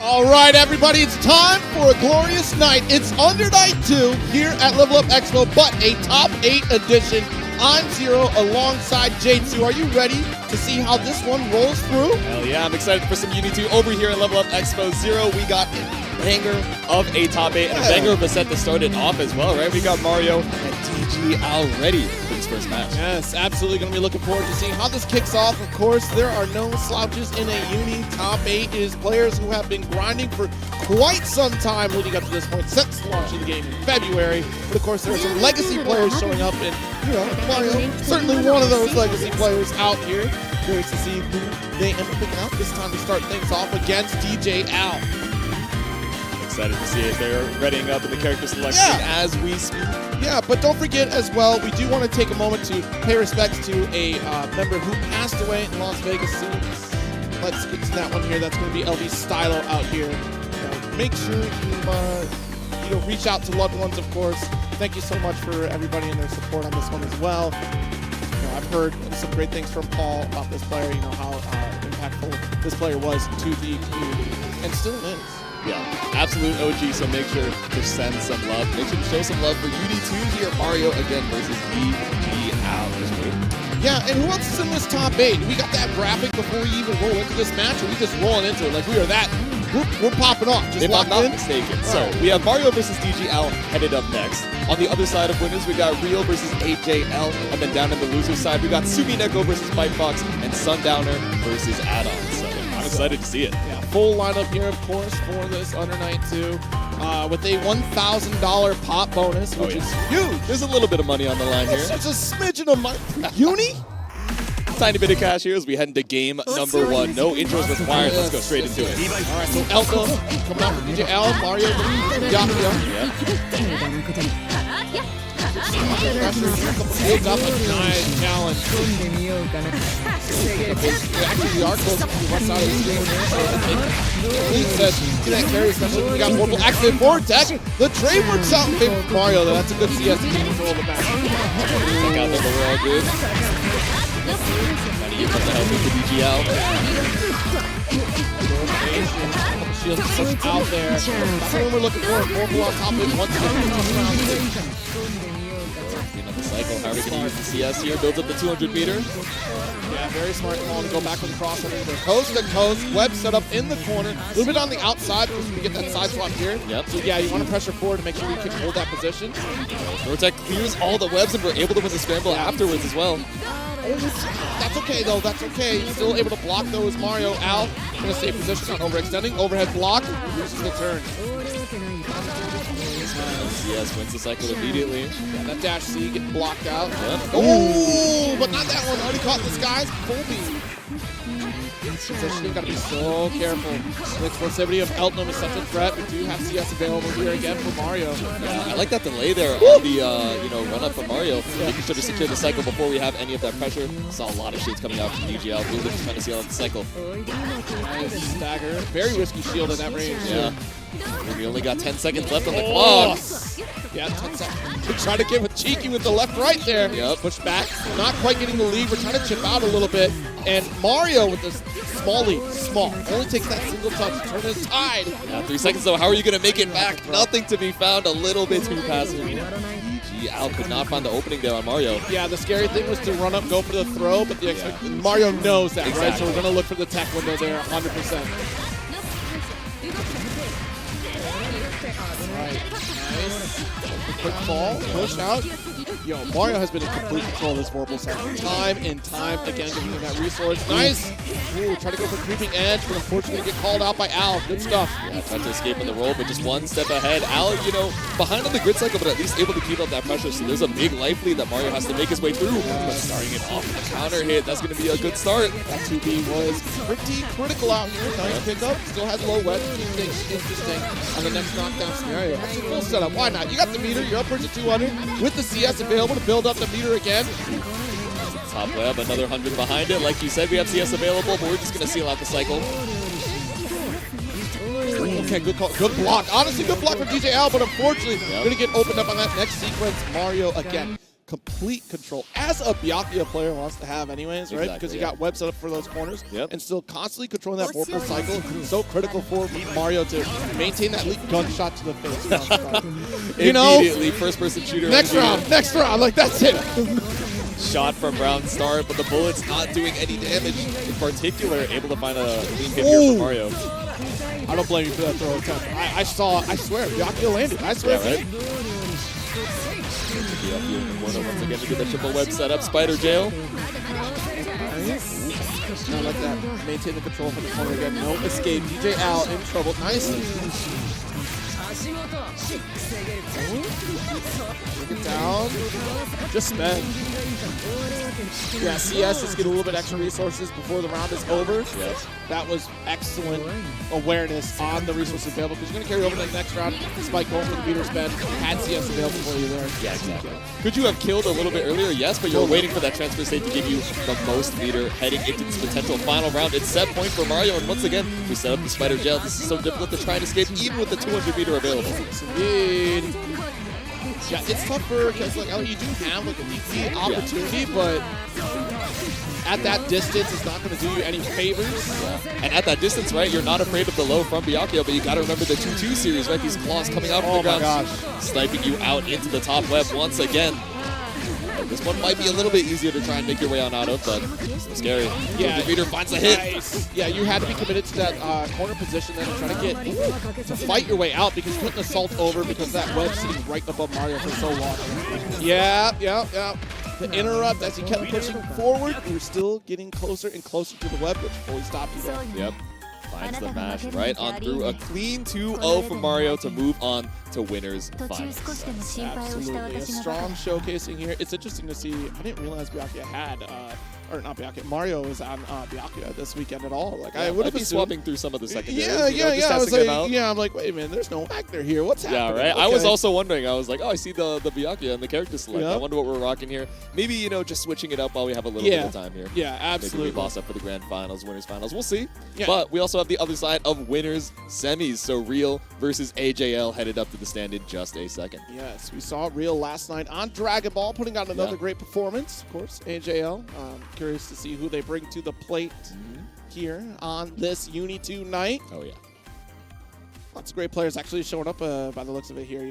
All right, everybody, it's time for a glorious night. It's Undernight 2 here at Level Up Expo, but a Top 8 edition. I'm Zero alongside J2. Are you ready to see how this one rolls through? Hell yeah, I'm excited for some UNI 2 over here at Level Up Expo. Zero, we got a banger of a Top 8 and a banger of a set to start it off as well, right? We got Mario and DG Al ready for this first match. Yes, absolutely going to be looking forward to seeing how this kicks off. Of course, there are no slouches in a UNI Top 8. It is players who have been grinding for quite some time leading up to this point since the launch of the game in February. But of course, there are some legacy players showing up, and Mario, certainly one of those legacy players out here. Curious to see who they end up picking out this time to start things off against DJ Al. Excited to see it. They're readying up in the character selection as we speak. Yeah, but don't forget as well, we do want to take a moment to pay respects to a member who passed away in Las Vegas. Let's get to that one here. That's going to be LV Stylo out here. Make sure you reach out to loved ones, of course. Thank you so much for everybody and their support on this one as well. I've heard some great things from Paul about this player, how impactful this player was to the community, and still is. Yeah, absolute OG, so make sure to send some love. Make sure to show some love for UNI 2 here. Mario again versus DG Al. Yeah, and who else is in this top 8? We got that graphic before we even roll into this match, or we just rolling into it like we are that. We're popping off. Just if I'm not mistaken. So we have Mario versus DG Al headed up next. On the other side of winners, we got Real versus AJL, and then down in the loser side, we got Tsumineko versus Pipefoxx and Sundowner versus Addons. So I'm excited to see it. Yeah, full lineup here, of course, for this Undernight 2. With a $1,000 pop bonus, which is huge. There's a little bit of money on the line here. It's a smidgen of money. UNI? Tiny bit of cash here as we head into game number 1. No intros required. Let's go straight into it. All right, so Eltnum coming out from DJ Al, Mario, Byakuya. Builds up a nice challenge. Actually, we are close to the west side of the screen here. He says, see that carry, especially when we got multiple active forward tech. The trade works out in favor of Mario, though. That's a good CS to keep control of the match. Check out the overall good. Trying to get some help with the DGL. Shield just out there. That's what we're looking for. Vorpal on top of it once again. Another cycle. How are we going to use the CS here? Builds up the 200 meter. Yeah, very smart call to go back with the cross under there. Coast to coast. Web set up in the corner. A little bit on the outside because we get that side swap here. Yep. So yeah, you want to pressure forward to make sure you can hold that position. Vortec clears all the webs and we're able to win the scramble afterwards as well. That's okay though, that's okay. He's still able to block those. Mario Al in a safe position, not overextending. Overhead block, loses the turn. CS wins the cycle immediately. Yeah, that dash C getting blocked out. Yep. Oh, but not that one. Already caught this guy's full beam. Positioning, gotta be so careful. The explosivity of Eltnum is such a threat. We do have CS available here again for Mario. Yeah, I like that delay there on the run up from Mario. Making sure to secure the cycle before we have any of that pressure. Saw a lot of shades coming out from DGL. Really just trying to seal out the cycle. Nice stagger. Very risky shield in that range. Yeah. We only got 10 seconds left on the clock. Yeah, 10 seconds. We try to get with cheeky with the left right there. Yep. Push back. Not quite getting the lead. We're trying to chip out a little bit. And Mario with this small lead. Small. Only takes that single touch to turn his tide. Yeah, 3 seconds though. How are you going to make it back? Nothing to be found. A little bit too passive. DG Al could not find the opening there on Mario. Yeah, the scary thing was to run up, go for the throw, but Mario knows that, right? So we're going to look for the tech window there 100%. Right, nice. Quick fall, push out. Yo, Mario has been in complete control of this Vorpal set time and time again, giving him that resource. Nice! Ooh, try to go for creeping edge, but unfortunately get called out by Al. Good stuff. Yeah, tried to escape on the roll, but just one step ahead. Al, behind on the grid cycle, but at least able to keep up that pressure. So there's a big life lead that Mario has to make his way through. But starting it off with a counter hit, that's going to be a good start. That 2B was pretty critical out here. Nice pickup. Still has low web. Interesting on the next knockdown scenario. That's a full setup. Why not? You got the meter. You're upwards of 200 with the CS available to build up the meter again. Top web, another 100 behind it. Like you said, we have CS available, but we're just going to seal out the cycle. Okay, good call. Good block. Honestly, good block from DJ Al, but unfortunately, going to get opened up on that next sequence. Mario again complete control, as a Byakuya player wants to have anyways, right? Exactly, Because you yeah. got web set up for those corners, Yep. and still constantly controlling that vorpal cycle. So critical for Mario to maintain that lead gunshot to the face. You know, Immediately, first-person shooter. next round, like that's it. Shot from round start, but the bullet's not doing any damage. In particular, able to find a clean hit here for Mario. I don't blame you for that throw attempt. I swear, Byakuya landed. I swear. Yeah, right? Be up here in the corner once again to get the triple web set up. Spider jail. I like that. Maintain the control from the corner again. No escape. DJ Al in trouble. Nice. Look it down. Just spend. Yeah, CS is getting a little bit extra resources before the round is over. Yes. That was excellent awareness on the resources available because you're going to carry over to the next round despite going for the meter spend. Had CS available for you there. Yeah, exactly. Could you have killed a little bit earlier? Yes, but you're waiting for that transfer state to give you the most meter heading into this potential final round. It's set point for Mario, and once again, we set up the spider jail. This is so difficult to try and escape, even with the 200 meter available. Yes, indeed. Yeah, it's tough for, because like, you do have like a DP opportunity, but at that distance, it's not going to do you any favors. And at that distance, right, you're not afraid of the low from Byakuya, but you got to remember the 2-2 series, right? These claws coming out from the ground, sniping you out into the top web once again. This one might be a little bit easier to try and make your way on out of, but scary. Yeah, the meter finds the hit. Nice. Yeah, you had to be committed to that corner position then and try to get to fight your way out because you couldn't assault over because that web's sitting right above Mario for so long. Yeah. The interrupt as he kept pushing forward, we were still getting closer and closer to the web, which fully stopped you there. Yep. Finds the mash right on through. A clean 2-0 for Mario to move on to winners finals. Absolutely. A strong showcasing here. It's interesting to see. I didn't realize Byakuya had, or not Byakuya, Mario was on Byakuya this weekend at all. Like, I would have been swapping through some of the secondaries. I was like, I'm like, wait a minute, there's no Wagner here. What's happening? Yeah, right. Okay. I was also wondering. I was like, oh, I see the Byakuya and the character select. Yep. I wonder what we're rocking here. Maybe, just switching it up while we have a little bit of time here. Yeah, absolutely. Maybe we boss up for the grand finals, winners finals. We'll see. Yeah. But we also have the other side of winners semis. So Real versus AJL headed up to the stand in just a second. Yes, we saw Real last night on Dragon Ball, putting out another great performance. Of course, AJL. Curious to see who they bring to the plate here on this UNI 2 night. Oh, yeah. Lots of great players actually showing up by the looks of it here.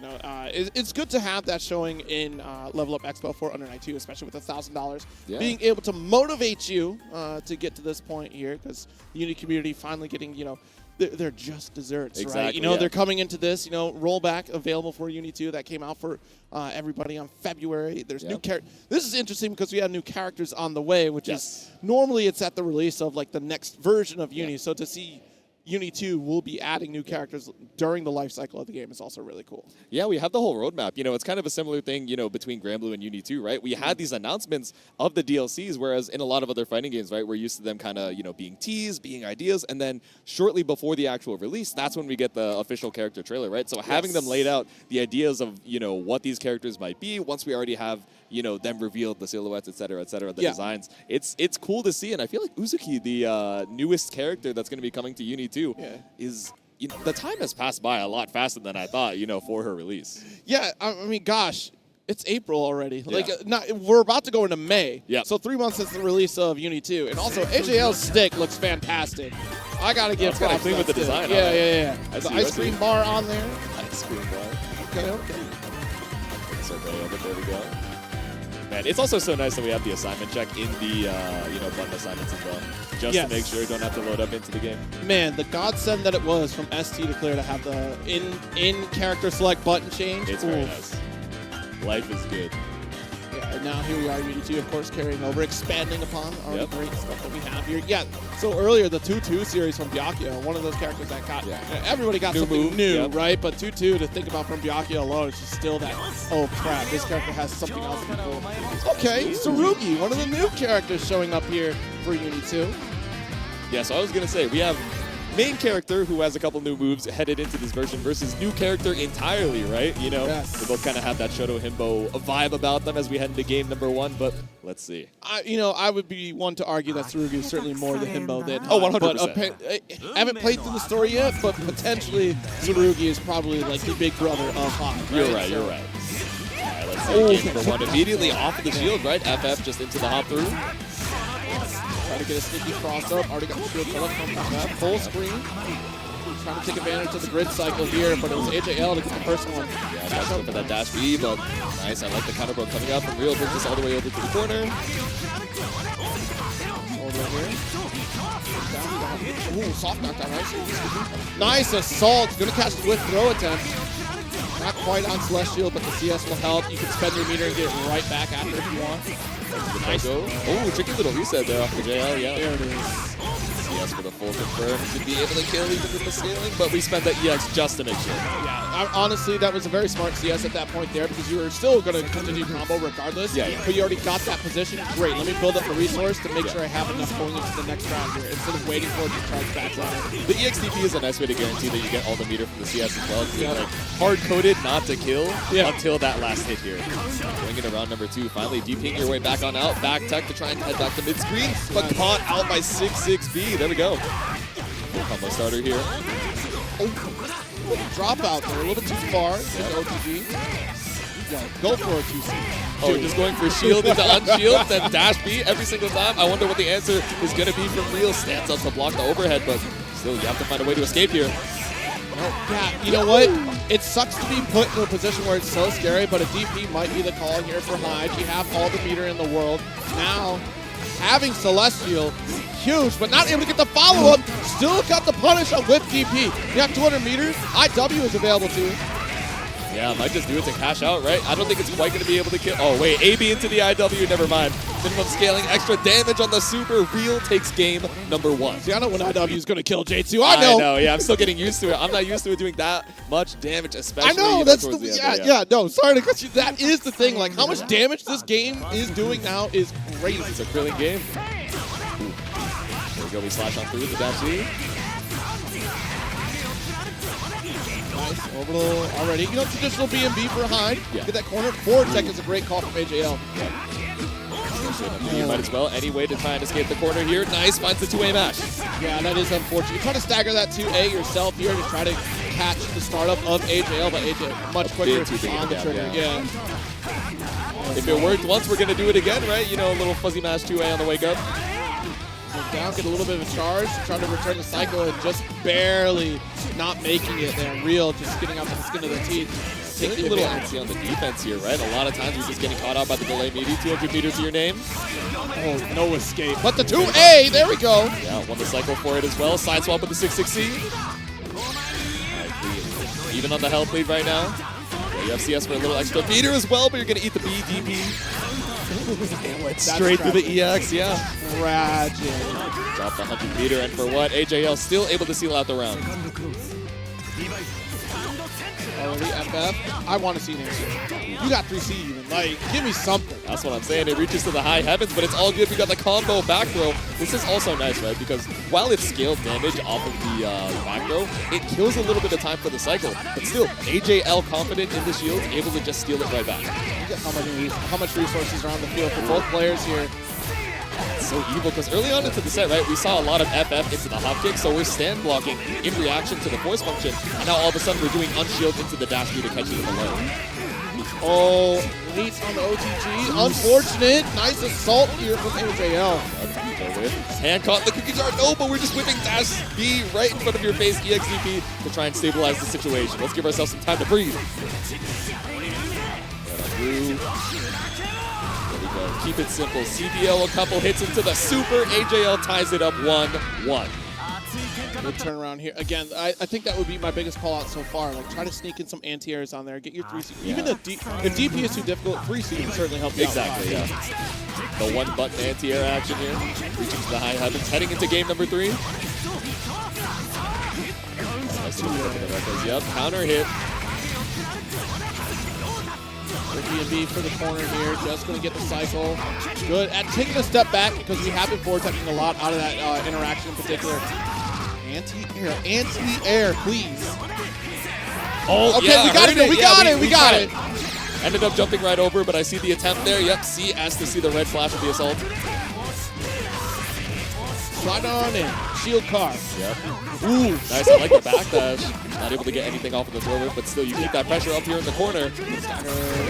It's good to have that showing in Level Up Expo for Undernight 2, especially with $1,000. Yeah. Being able to motivate you to get to this point here, because the UNI community finally getting, they're just desserts, Exactly, right? They're coming into this, rollback available for UNI 2 that came out for everybody on February. There's new characters. This is interesting because we have new characters on the way, which is normally it's at the release of like the next version of UNI. So to see UNI 2 will be adding new characters during the life cycle of the game is also really cool. Yeah, we have the whole roadmap. It's kind of a similar thing, between Granblue and UNI 2, right? We had these announcements of the DLCs, whereas in a lot of other fighting games, right, we're used to them kind of, being teased, being ideas, and then shortly before the actual release, that's when we get the official character trailer, right? So having them laid out, the ideas of, what these characters might be, once we already have, them revealed, the silhouettes, et cetera, the designs, it's cool to see, and I feel like Uzuki, the newest character that's going to be coming to UNI 2, is... the time has passed by a lot faster than I thought, for her release. Yeah, I mean, gosh, it's April already. Like, we're about to go into May. Yeah. So 3 months since the release of UNI 2. And also, AJL's stick looks fantastic. I got to give props clean with the stick. design. Yeah. I The see, ice cream bar on there. Ice cream bar. Okay. There we go. Man, it's also so nice that we have the assignment check in the, button assignments as well. Just to make sure you don't have to load up into the game. Man, the godsend that it was from ST to Clear to have the in-character select button change. It's very nice. Life is good. Yeah, and now here we are, UNI 2, of course, carrying over, expanding upon all the great stuff that we have here. Yeah, so earlier, the 2-2 series from Byakuya, one of those characters that got, everybody got something new, right? But 2-2 to think about from Byakuya alone, it's just still that, oh crap, this character has something else to do. Okay, Tsurugi, one of the new characters showing up here for UNI 2. Yeah, so I was going to say, we have main character who has a couple new moves headed into this version versus new character entirely, right? They both kind of have that Shoto Himbo vibe about them as we head into game number 1, but let's see. I would be one to argue that Tsurugi is certainly more the Himbo than Oh, 100%. But I haven't played through the story yet, but potentially Tsurugi is probably like the big brother of Hyde. You're right. All right, let's Game number 1 immediately off of the shield, right? FF just into the hop through. Trying to get a sneaky cross up. Already got the shield pull up from FF. Full screen. Trying to take advantage of the grid cycle here, but it was AJL to get the first one. Yeah, nice for that dash B, but nice. I like the counter blow coming up from Real. Brings this all the way over to the corner. Over here. Ooh, soft knockdown, nice. Nice assault. Gonna catch the with throw attempt. Not quite on Celestial, but the CS will help. You can spend your meter and get it right back after if you want. Nice. Oh, tricky little reset there off the JL, yeah. There it is. CS for the full confirm to be able to kill even with the scaling, but we spent that EX just to make sure. Yeah, honestly, that was a very smart CS at that point there because you were still going to continue combo regardless. Yeah. But you already got that position. Great. Let me build up a resource to make sure I have enough going into the next round here instead of waiting for it to charge back on it. The EXTP is a nice way to guarantee that you get all the meter from the CS as well. Yeah. Like hard-coded not to kill until that last hit here. Going into round number 2, finally DPing your way back on out. Back tech to try and head back to mid-screen, but caught out by 6-6B. There we go. Full combo starter here. Oh, drop out there. A little bit too far into OTG. Yeah, go for a 2C. Oh, just going for shield into unshield, then dash B every single time. I wonder what the answer is going to be from Real. Stands up to block the overhead, but still, you have to find a way to escape here. Yeah, you know what? It sucks to be put in a position where it's so scary, but a DP might be the call here for Hyde. You have all the meter in the world. Now, having Celestial, huge, but not able to get the follow-up. Still got the punish on whip DP. You have 200 meters. IW is available too. Yeah, might just do it to cash out, right? I don't think it's quite going to be able to kill. Oh, wait, AB into the IW, never mind. Minimum scaling, extra damage on the super. Real takes game number 1. See, I know when IW is going to kill J2. I know, yeah, I'm still getting used to it. I'm not used to it doing that much damage, especially. I know, that's the, no, sorry to cut you. That is the thing. Like, how much damage this game is doing now is crazy. It's a thrilling game. There we go, we slash on through with the dash Z. Nice, orbital already. You know, traditional BMB for Hyde. Yeah. Get that corner. Forward tech is a great call from AJL. You might as well. Any way to try and escape the corner here. Nice, finds the 2A mash. Yeah, that is unfortunate. You try to stagger that 2A yourself here to try to catch the startup of AJL, but AJ much quicker on the trigger. Yeah. If it worked once, we're going to do it again, right? You know, a little fuzzy mash 2A on the wake up. Down, get a little bit of a charge, trying to return the cycle and just barely not making it there. Real just getting out the skin of the teeth. Taking a little antsy on the defense here, right? A lot of times you're just getting caught out by the delay meaty. 200 meters to your name. Oh, no escape. But the 2A, there we go. Yeah, won the cycle for it as well. Side swap with the 6-6C. Even on the health lead right now. Yeah, you have CS for a little extra meter as well, but you're going to eat the BDP. Straight through the EX, yeah. Tragic. Drop the 100 meter, and for what? AJL still able to seal out the round. Already FF. I want to see an answer. You got 3C even. Like, give me something. That's what I'm saying. It reaches to the high heavens, but it's all good. We got the combo back throw. This is also nice, right? Because while it's scaled damage off of the back throw, it kills a little bit of time for the cycle. But still, AJL confident in the shield, able to just steal it right back. Look at how much resources are on the field for both players here. It's so evil because early on into the set, right, we saw a lot of FF into the hop kick, so we're stand blocking in reaction to the force function, and now all of a sudden we're doing unshield into the dash to catch it in the low. Oh, late on the OTG. Unfortunate. Nice assault here from AJL. Hand caught in the cookie jar. No, but we're just whipping dash B right in front of your face, EXDP, to try and stabilize the situation. Let's give ourselves some time to breathe. Keep it simple. CDL a couple hits into the super. AJL ties it up 1-1. Good turnaround here. Again, I think that would be my biggest call out so far. Like, try to sneak in some anti-airs on there. Get your 3C. Yeah. Even if DP is too difficult, 3C can certainly help you out. Exactly, yeah. The one button anti-air action here. Reaching to the high heavens. Heading into game number 3. Yep, counter hit. B&B for the corner here, just going to get the cycle. Good at taking a step back because we have been forward-touching a lot out of that interaction in particular. Anti-air, please. Oh, okay, yeah, we got it. Ended up jumping right over, but I see the attempt there. Yep, CS to see the red flash of the assault. Slide on in. shield car. Yep. Ooh, nice. I like the backdash. Not able to get anything off of the thrower, but still, you keep that pressure up here in the corner.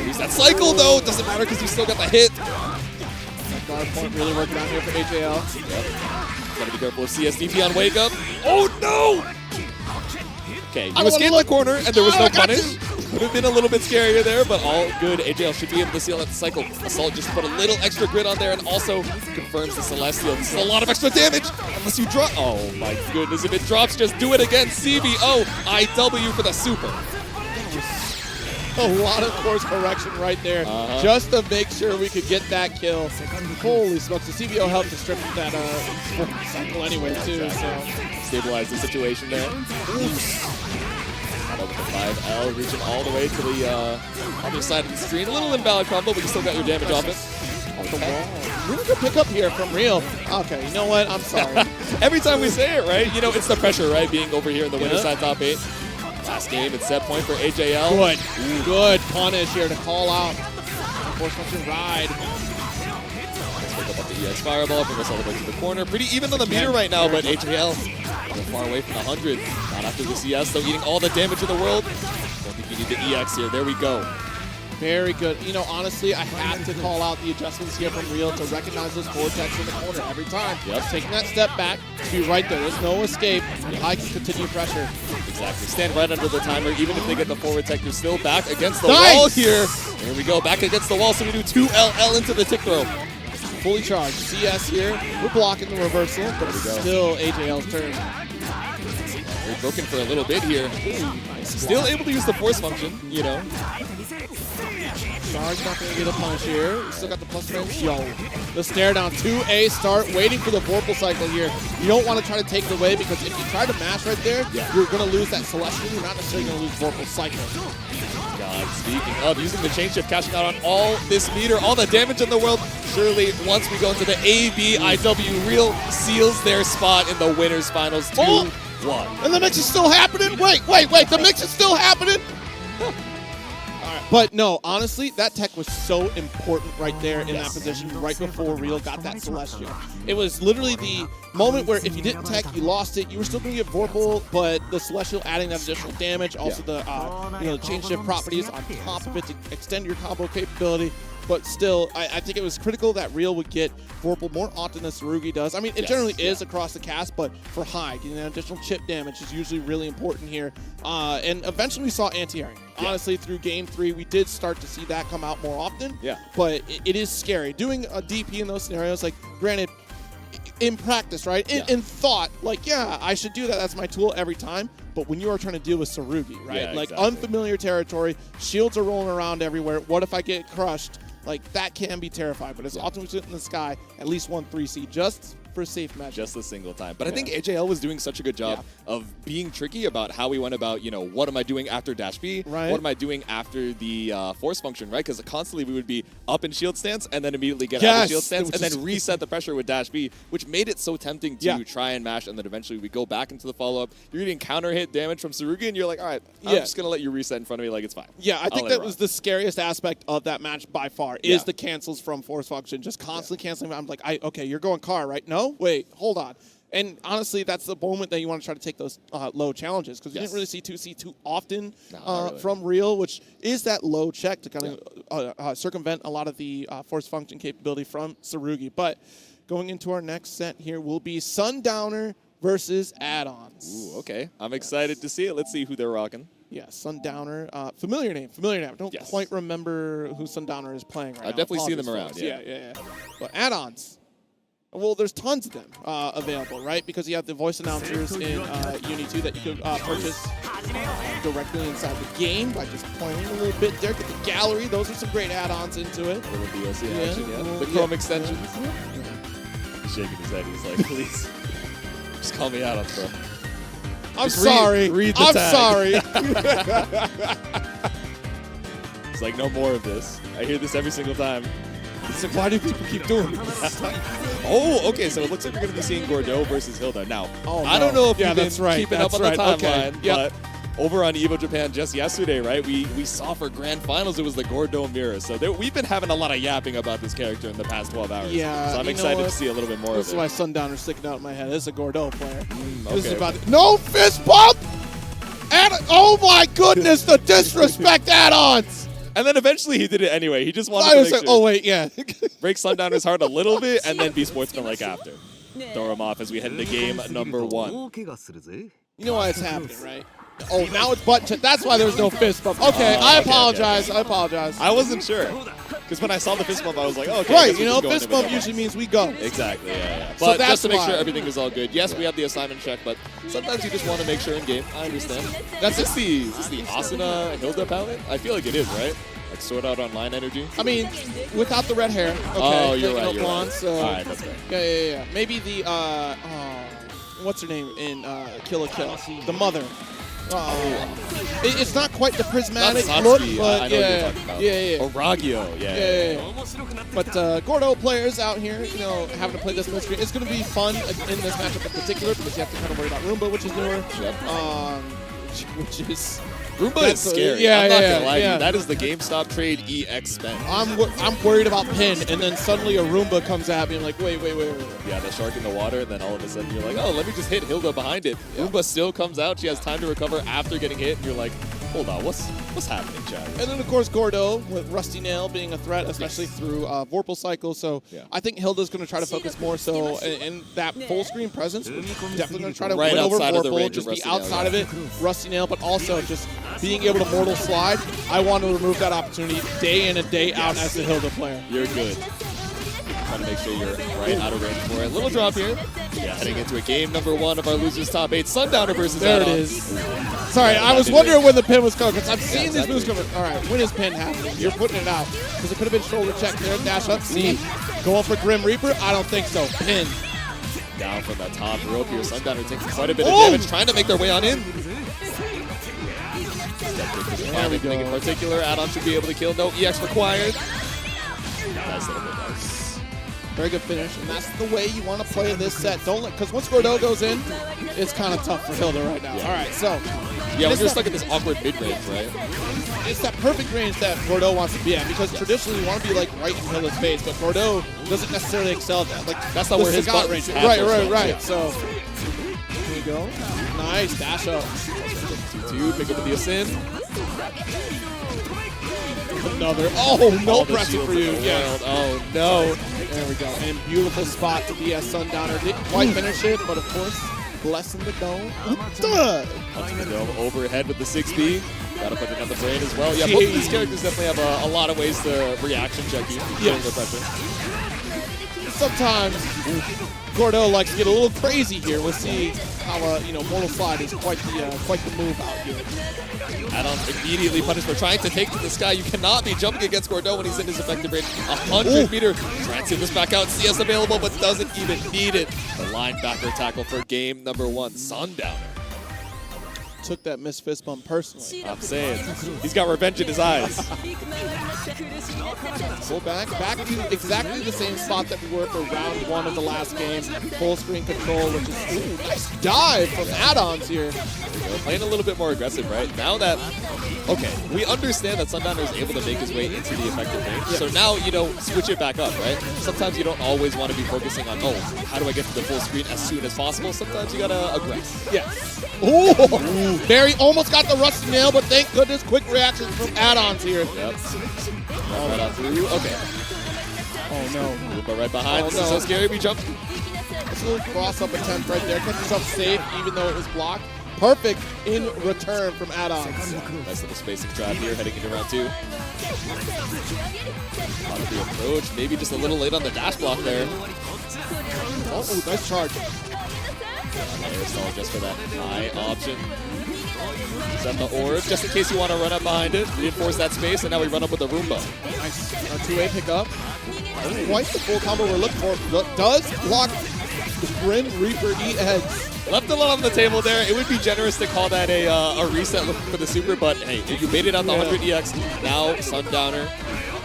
Use that cycle, though. Doesn't matter because you still got the hit. That guard point really working out here for AJL. Yep. Gotta be careful of CSDP on wake up. Oh, no! Okay, you escaped the corner, and there was no punish. Would have been a little bit scarier there, but all good. AJL should be able to seal out the cycle. Assault just put a little extra grid on there and also confirms the Celestial. This is a lot of extra damage unless you drop. Oh my goodness, if it drops, just do it again. CBO, IW for the super. A lot of course correction right there, just to make sure we could get that kill. Holy smokes, the CBO helped to strip that cycle anyway, too. So Stabilize the situation there. Out over the 5L, reaching all the way to the other side of the screen. A little invalid combo, but you still got your damage off it. Off the wall. Really good pickup here from Real. Okay, you know what? I'm sorry. Every time we say it, right? You know, it's the pressure, right? Being over here in the winner's side top 8. Last game, it's set point for AJL. Good. Good punish here to call out. Force function ride. Let's pick up the EX Fireball, bring us all the way to the corner. Pretty even on the meter right now, but AJL a little far away from the 100. Not after the CS, though, eating all the damage in the world. Don't think you need the EX here. There we go. Very good. You know, honestly, I have to call out the adjustments here from Real to recognize those vortex in the corner every time. Yep. Taking that step back to be right there. There's no escape. Hyde can continue pressure. Exactly. Stand right under the timer. Even if they get the forward tech, you're still back against the wall here. There we go. Back against the wall. So we do 2 LL into the tick throw. Fully charged. CS here. We're blocking the reversal, but it's still AJL's turn. We're broken for a little bit here. Ooh, nice. Still able to use the force function, you know. Charge not going to get a punish here. Still got the plus range. Yo. The stare down. 2A start. Waiting for the Vorpal cycle here. You don't want to try to take it away because if you try to mash right there, you're going to lose that Celestial. You're not necessarily going to lose Vorpal cycle. God, speaking of using the chain shift, cashing out on all this meter, all the damage in the world. Surely, once we go into the ABIW, Real seals their spot in the winners finals 2-1. And the mix is still happening? Wait. The mix is still happening? But no, honestly, that tech was so important right there in that position right before Real got that Celestial. It was literally the moment where if you didn't tech, you lost it. You were still going to get Vorpal, but the Celestial adding that additional damage, also the the chain shift properties on top of it to extend your combo capability. But still, I think it was critical that Real would get Vorpal more often than Tsurugi does. I mean, it generally is across the cast, but for Hyde, getting that additional chip damage is usually really important here. And eventually we saw anti-airing. Honestly, through Game 3, we did start to see that come out more often. But it is scary. Doing a DP in those scenarios, like, granted, in practice, right? In thought, like, yeah, I should do that. That's my tool every time. But when you are trying to deal with Tsurugi, right? Like, unfamiliar territory, shields are rolling around everywhere. What if I get crushed? Like, that can be terrifying, but it's often in the sky, at least 1 3C, just for safe measure. Just a single time. But I think AJL was doing such a good job of being tricky about how we went about, you know, what am I doing after dash B? Right. What am I doing after the force function, right? Because constantly we would be up in shield stance and then immediately get out of shield stance and then reset the pressure with dash B, which made it so tempting to try and mash, and then eventually we go back into the follow-up. You're getting counter hit damage from Tsurugi, and you're like, all right, I'm just going to let you reset in front of me like it's fine. Yeah, I think that was the scariest aspect of that match by far, is the cancels from force function, just constantly canceling. I'm like, okay, you're going car, right? No? Wait, hold on. And honestly, that's the moment that you want to try to take those low challenges, because you didn't really see 2C too often from Real, which is that low check to kind of circumvent a lot of the force function capability from Tsurugi. But going into our next set here will be Sundowner versus Addons. Ooh, okay. I'm excited to see it. Let's see who they're rocking. Yeah, Sundowner. Familiar name. I don't quite remember who Sundowner is playing right now. I've definitely seen them around. Yeah. But Addons. Well, there's tons of them available, right? Because you have the voice announcers in UNI 2 that you could purchase directly inside the game by just pointing a little bit there. Get the gallery. Those are some great add-ons into it. A little DLC action, The Chrome extensions. He's shaking his head. He's like, please, just call me Addons, bro. I'm sorry. Read the tag. Sorry. It's like, no more of this. I hear this every single time. It's like, why do people keep doing this? Oh, okay, so it looks like we're going to be seeing Gordeau versus Hilda. Now, no. I don't know if you've been that's right. keeping up on the timeline, but over on EVO Japan just yesterday, right? We saw for grand finals it was the Gordeau mirror. So we've been having a lot of yapping about this character in the past 12 hours. Yeah, so I'm excited to see a little bit more of it. This is why Sundowner's sticking out in my head. This is a Gordeau player. Okay. This is about no fist bump. And oh my goodness, the disrespect add-ons. And then eventually he did it anyway. He just wanted to make sure. Oh wait, yeah. Break Sundowner's heart a little bit and then be sportsmanlike after. Throw him off as we head into game number 1. You know why it's happening, right? Oh, now it's button check. That's why there was no fist bump. Okay, I apologize. Okay. I apologize. I wasn't sure. Because when I saw the fist bump, I was like, oh, okay. Right, you know, fist bump usually means we go. Exactly, yeah. So But that's just to make why. sure everything was all good. Yes, we have the assignment check, but sometimes you just want to make sure in game. I understand. Is this the Asuna Hilda palette? I feel like it is, right? Like Sword Art Online energy? I mean, without the red hair. Okay, Oh, you're right, you're blonde, right. So, all right, that's right. Yeah. Maybe the, what's her name in Kill la Kill? The mother. It's not quite the prismatic Not look, Satsuki, but I know what you're talking about. yeah. Oragio, yeah. But Gordeau players out here, you know, having to play this mid screen, it's going to be fun in this matchup in particular because you have to kind of worry about Roomba, which is newer. Yep. Which is Roomba is scary. Yeah, I'm not yeah, gonna lie to yeah. you. That is the GameStop trade EX spend. I'm worried about Pin, and then suddenly a Roomba comes at me. I'm like, wait. Yeah, the shark in the water, and then all of a sudden you're like, oh, let me just hit Hilda behind it. Yeah. Roomba still comes out. She has time to recover after getting hit, and you're like, hold on, what's happening, Chad? And then, of course, Gordeau with Rusty Nail being a threat, especially through Vorpal Cycle. So I think Hilda's going to try to focus more so in that full screen presence. Definitely going to try to win over Vorpal, just be outside of it, Rusty Nail, but also just being able to Mortal Slide. I want to remove that opportunity day in and day out as a Hilda player. You're good. Trying to make sure you're right out of range for it. Little drop here. Yeah, heading into a game number 1 of our losers top 8. Sundowner versus There Addons. it is. Sorry, I was wondering when the pin was coming because I'm seeing these moves coming. All right, when is pin happening? You're putting it out because it could have been shoulder check there, dash up, see, going for Grim Reaper. I don't think so. Pin. Down from the top rope here. Sundowner taking quite a bit of damage, trying to make their way on in. There we go. In particular, Addon should be able to kill. No EX required. Nice little bit. Very good finish, and that's the way you want to play this set. Don't let, because once Gordeau goes in, it's kind of tough for Hilda right now. Yeah. All right, so. Yeah, when you're stuck in this awkward mid-range, right? It's that perfect range that Gordeau wants to be at, because traditionally you want to be like right in Hilda's face, but Gordeau doesn't necessarily excel at that. Like, that's not where his butt range is. Right. Yeah. So, here we go. Nice, dash up. 2-2, pick up the ascend. Another. Oh, no pressure for you. Yeah. Oh, no. There we go. And beautiful spot to be as Sundowner. Didn't quite finish it, but of course, blessing the dome. Punching the dome overhead with the 6B. Gotta put it on the brain as well. Yeah, both of these characters definitely have a lot of ways to reaction check you during the pressure. Sometimes Gordeau likes to get a little crazy here. We'll see how Mortal Slide is quite the move out here. Addon immediately punished for trying to take to the sky. You cannot be jumping against Gordeau when he's in his effective range. 100 meter. Trying to send this back out. CS available, but doesn't even need it. The linebacker tackle for game number 1. Sundowner took that missed fist bump personally. I'm saying. He's got revenge in his eyes. Pull back to exactly the same spot that we were for round 1 of the last game. Full screen control, which is nice dive from Addons here. Playing a little bit more aggressive, right? Now that, okay, we understand that Sundowner is able to make his way into the effective range. So now, switch it back up, right? Sometimes you don't always want to be focusing on, how do I get to the full screen as soon as possible? Sometimes you gotta aggress. Yes. Ooh. Barry almost got the Rusty Nail, but thank goodness, quick reactions from Addons here. Yep. Right on through. Okay. Oh no. But right behind. This is so scary. We jump. It's a little cross-up attempt right there. Kept himself safe, even though it was blocked. Perfect in return from Addons. Nice little spacing trap here, heading into round 2. On the approach, maybe just a little late on the dash block there. Oh, nice charge. Air stall just for that high option. Set the orb, just in case you want to run up behind it. Reinforce that space, and now we run up with the Roomba. Nice. A 2A pickup. Quite the full combo we're looking for. Does block the Grim Reaper EX. Left a lot on the table there. It would be generous to call that a reset looking for the super, but hey, if you made it out the 100 EX, now Sundowner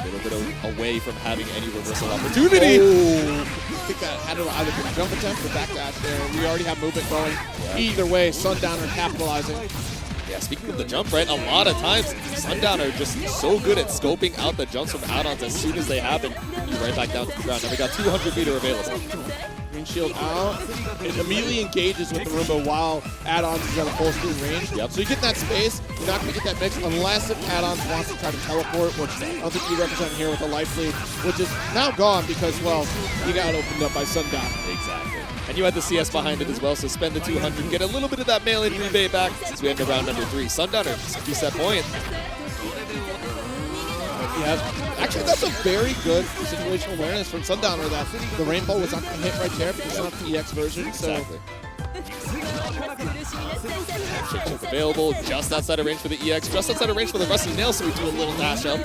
a little bit away from having any reversal opportunity. Oh. I think that had to either be a jump attempt or backdash there. We already have movement going. Yeah. Either way, Sundowner capitalizing. Yeah, speaking of the jump, right, a lot of times Sundowner just so good at scoping out the jumps from Addons as soon as they happen. You're right back down to the ground. Now we got 200 meter available. Green shield out. It immediately engages with the Roomba while Addons is at a full screen range. Yep. So you get that space. You're not going to get that mix unless if Addons wants to try to teleport, which I don't think you represent here with the life lead, which is now gone because, well, you got opened up by Sundowner. Exactly. And you had the CS behind it as well, so spend the 200, get a little bit of that mail-in rebate back as we enter round number 3. Sundowner, 60-set point. Yeah, actually, that's a very good situational awareness from Sundowner that the rainbow was not going to hit right there because it's not the EX version. So. Exactly. Chip available, just outside of range for the EX, just outside of range for the Rusty Nail, so we do a little dash up.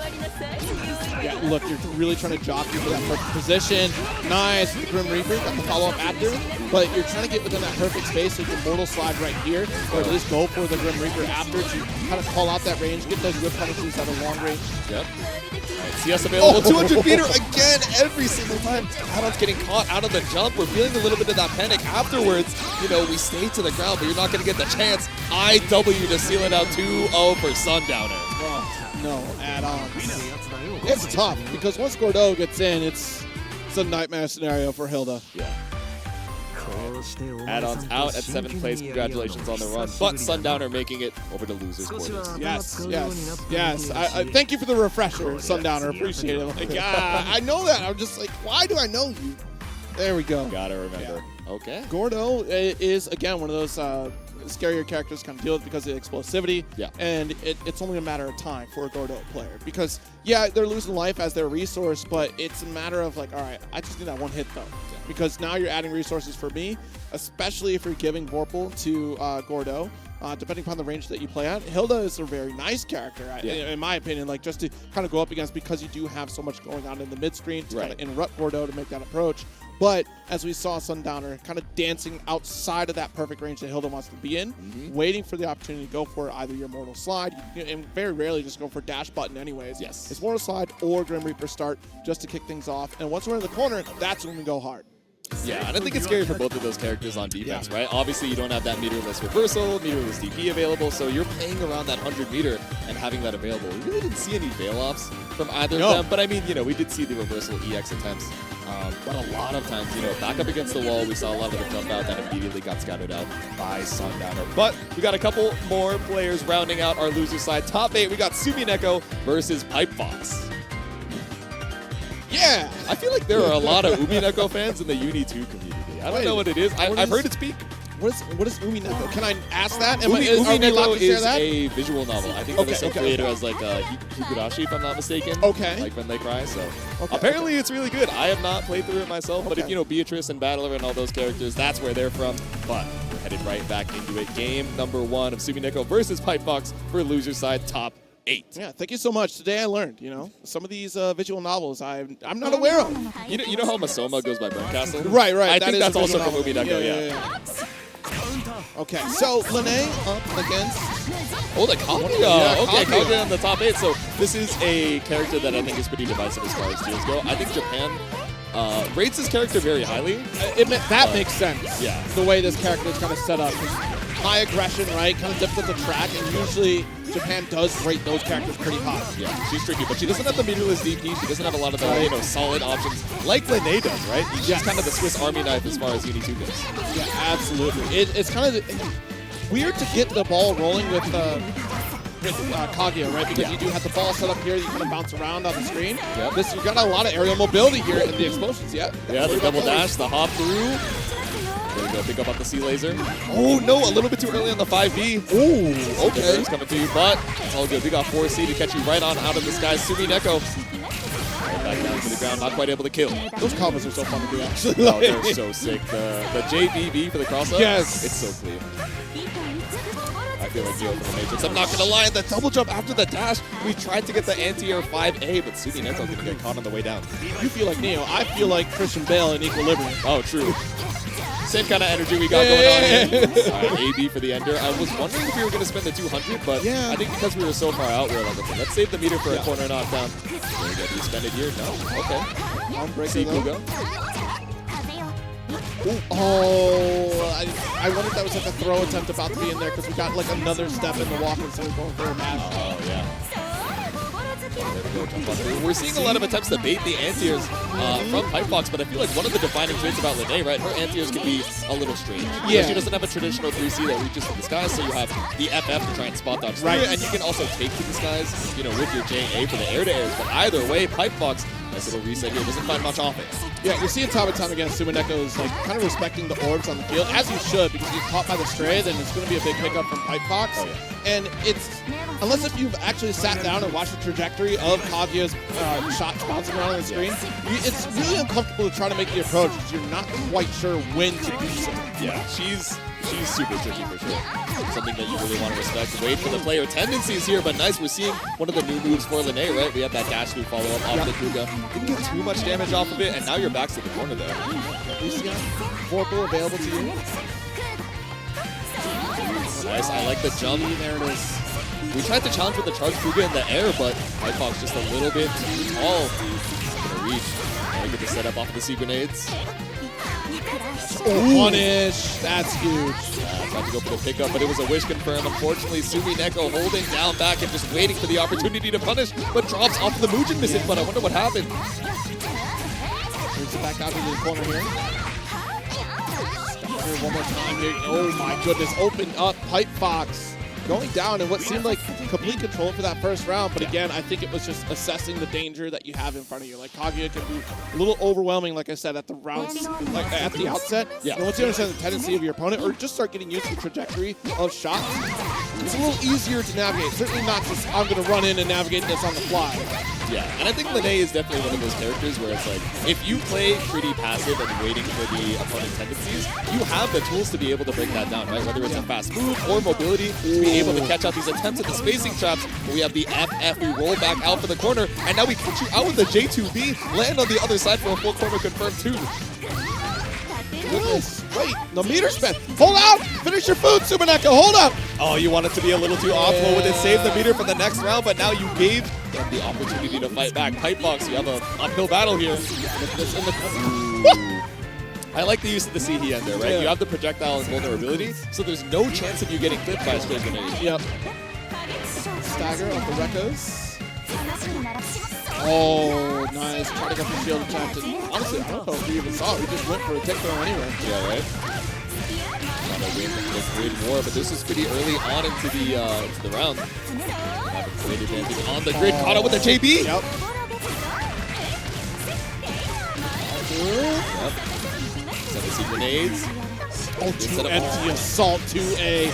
Yeah, look, you're really trying to jockey for that perfect position. Nice, the Grim Reaper, got the follow-up after, but you're trying to get within that perfect space so you can Mortal Slide right here, or at least go for the Grim Reaper after to kind of call out that range, get those whip punishes at a long range. Yep. Right, CS available, 200 meter again, every single time. Addons getting caught out of the jump. We're feeling a little bit of that panic afterwards. You know, we stay to the ground, but you're not going to get the chance. IW to seal it out 2-0 for Sundowner. Oh, no, Addons. It's tough because once Gordeau gets in, it's a nightmare scenario for Hilda. Yeah. Addons out at 7th place. Congratulations on the run. But Sundowner making it over to losers quarters. Yes, yes, yes. I thank you for the refresher, Sundowner. Appreciate it. Like, I know that. I'm just like, why do I know you? There we go. Gotta remember. Yeah. Okay. Gordeau is, again, one of those scarier characters to kind of deal with because of the explosivity. Yeah. And it's only a matter of time for a Gordeau player. Because, yeah, they're losing life as their resource, but it's a matter of like, all right, I just need that one hit, though. Yeah. Because now you're adding resources for me, especially if you're giving Vorpal to Gordeau. Depending upon the range that you play at. Hilda is a very nice character, in my opinion, like just to kind of go up against because you do have so much going on in the mid-screen to kind of interrupt Gordeau to make that approach. But as we saw Sundowner kind of dancing outside of that perfect range that Hilda wants to be in, waiting for the opportunity to go for either your Mortal Slide, and very rarely just go for dash button anyways. Yes. It's Mortal Slide or Grim Reaper start just to kick things off. And once we're in the corner, that's when we go hard. Yeah, and I think it's scary for both of those characters on defense, right? Obviously, you don't have that meterless reversal, meterless DP available, so you're playing around that 100 meter and having that available. We really didn't see any fail-offs from either of them, but I mean, you know, we did see the reversal EX attempts, but a lot of times, you know, back up against the wall, we saw a lot of the jump out that immediately got scouted out by Sundowner. But we got a couple more players rounding out our loser side. Top 8, we got Tsumineko versus Pipefoxx. Yeah! I feel like there are a lot of Umineko fans in the UNI 2 community. I don't know what it is. I've heard it speak. What is Umineko? Can I ask that? Umineko is a visual novel. I think the same creator as like Higurashi, if I'm not mistaken. Okay. Like When They Cry. So apparently it's really good. I have not played through it myself, but if you know Beatrice and Battler and all those characters, that's where they're from. But we're headed right back into it. Game number 1 of Tsumineko versus Pipefoxx for loser side top 8. Yeah, thank you so much. Today I learned, you know, some of these visual novels I'm not aware of. You know how Masoma goes by Burnt Castle? Right. I think that's also from Umineko, yeah. Okay, so Linne up against... Oh, the Kaguya. Yeah, okay, Kaguya. Kaguya on the top 8. So this is a character that I think is pretty divisive as far as tiers go. I think Japan rates this character very highly. That makes sense. Yeah. The way this character is kind of set up. High aggression, right? Kind of dipped at the track, and usually Japan does rate those characters pretty high. Yeah, she's tricky, but she doesn't have the meterless DP. She doesn't have a lot of the solid options like Linne does, right? She's kind of the Swiss Army knife as far as UNI 2 goes. Yeah, absolutely. It's kind of weird to get the ball rolling with Kaguya, right? Because you do have the ball set up here, you kind of bounce around on the screen. Yep. You've got a lot of aerial mobility here in the explosions, yeah? Yeah, the double dash, the hop through. There we go, pick up the C laser. Oh no, a little bit too early on the 5B. Ooh, okay. It's coming to you, but it's all good. We got 4C to catch you right on out of the sky. Tsumineko. Right back down to the ground, not quite able to kill. Those combos are so fun to do, actually. Oh, they're so sick. The JBB for the cross-up. Yes. It's so clean. I feel like Geo for the Matrix. I'm not going to lie, the double jump after the dash, we tried to get the anti-air 5A, but Tsumineko going to get caught on the way down. You feel like Neo. I feel like Christian Bale in Equilibrium. Oh, true. Same kind of energy we got going on here. All right, AB for the ender. I was wondering if we were going to spend the 200, but I think because we were so far out, we were like, okay, let's save the meter for a corner knockdown. There we go. Do you spend it here? No? Okay. See Kugo. Ooh. Oh, I wonder if that was like a throw attempt about to be in there because we got like another step in the walk instead of going for a mash. Oh, yeah. We're seeing a lot of attempts to bait the anti-airs from Pipefoxx, but I feel like one of the defining traits about Linne, right, her anti-airs can be a little strange. Yeah. She doesn't have a traditional 3C that reaches to the skies, so you have the FF to try and spot dodge. Right. And you can also take to the skies, you know, with your JA for the air-to-airs. But either way, Pipefoxx, nice little reset here, doesn't find much offense. Yeah, you're seeing time and time again, Tsumineko is like kind of respecting the orbs on the field, as you should, because he's caught by the stray, then it's going to be a big pickup from Pipefoxx. Oh, yeah. And it's, unless if you've actually sat down and watched the trajectory of Kaguya's shots bouncing around on the screen, it's really uncomfortable to try to make the approach because you're not quite sure when to do so. Yeah, she's super tricky for sure. Something that you really want to respect. Wait for the player tendencies here, but nice. We're seeing one of the new moves for Linne, right? We have that dash move follow-up off the Kaguya. Didn't get too much damage off of it, and now you're back to the corner there. Lucia, Vorpal available to you. Nice, I like the jump. There it is. We tried to challenge with the charge Kaguya in the air, but Pipefoxx just a little bit too tall to reach. And we get the setup off of the C grenades. Oh, punish. That's huge. Tried to go for the pickup, but it was a wish confirm. Unfortunately, Tsumineko holding down back and just waiting for the opportunity to punish, but drops off the Mugen missing. But I wonder what happened. Brings it back out into the corner here. Here one more time here. Oh my goodness, opened up Pipefoxx. Going down in what seemed like complete control for that first round, but again, I think it was just assessing the danger that you have in front of you. Like Kaguya can be a little overwhelming, like I said, at the rounds, like at the outset. Yeah. And once you understand the tendency of your opponent, or just start getting used to the trajectory of shots, it's a little easier to navigate. Certainly not just I'm going to run in and navigate this on the fly. Yeah, and I think Linne is definitely one of those characters where it's like, if you play pretty passive and waiting for the opponent's tendencies, you have the tools to be able to break that down, right? Whether it's a fast move or mobility, to be able to catch out these attempts at the spacing traps. We have the FF, we roll back out for the corner, and now we catch you out with the J2B, land on the other side for a full corner confirmed too. Goodness. Wait, the meter spin. Hold out! Finish your food, Tsumineko. Hold up! Oh, you want it to be a little too optimal with it. Save the meter for the next round, but now you gave them the opportunity to fight back. Pipefoxx, you have an uphill battle here. I like the use of the CE ender, right? Yeah. You have the projectile and vulnerability, so there's no chance of you getting clipped by a straight grenade. Yep. Stagger off the Rekos. Oh, nice. Trying to get the shield attack. Honestly, I don't know if we even saw it. We just went for a tick throw anyway. Yeah, right? Trying to win the grid more, but this is pretty early on into the round. Have a great advantage on the grid. Caught up with the JB. Yep. Set the C grenades. Oh, two empty assault 2A.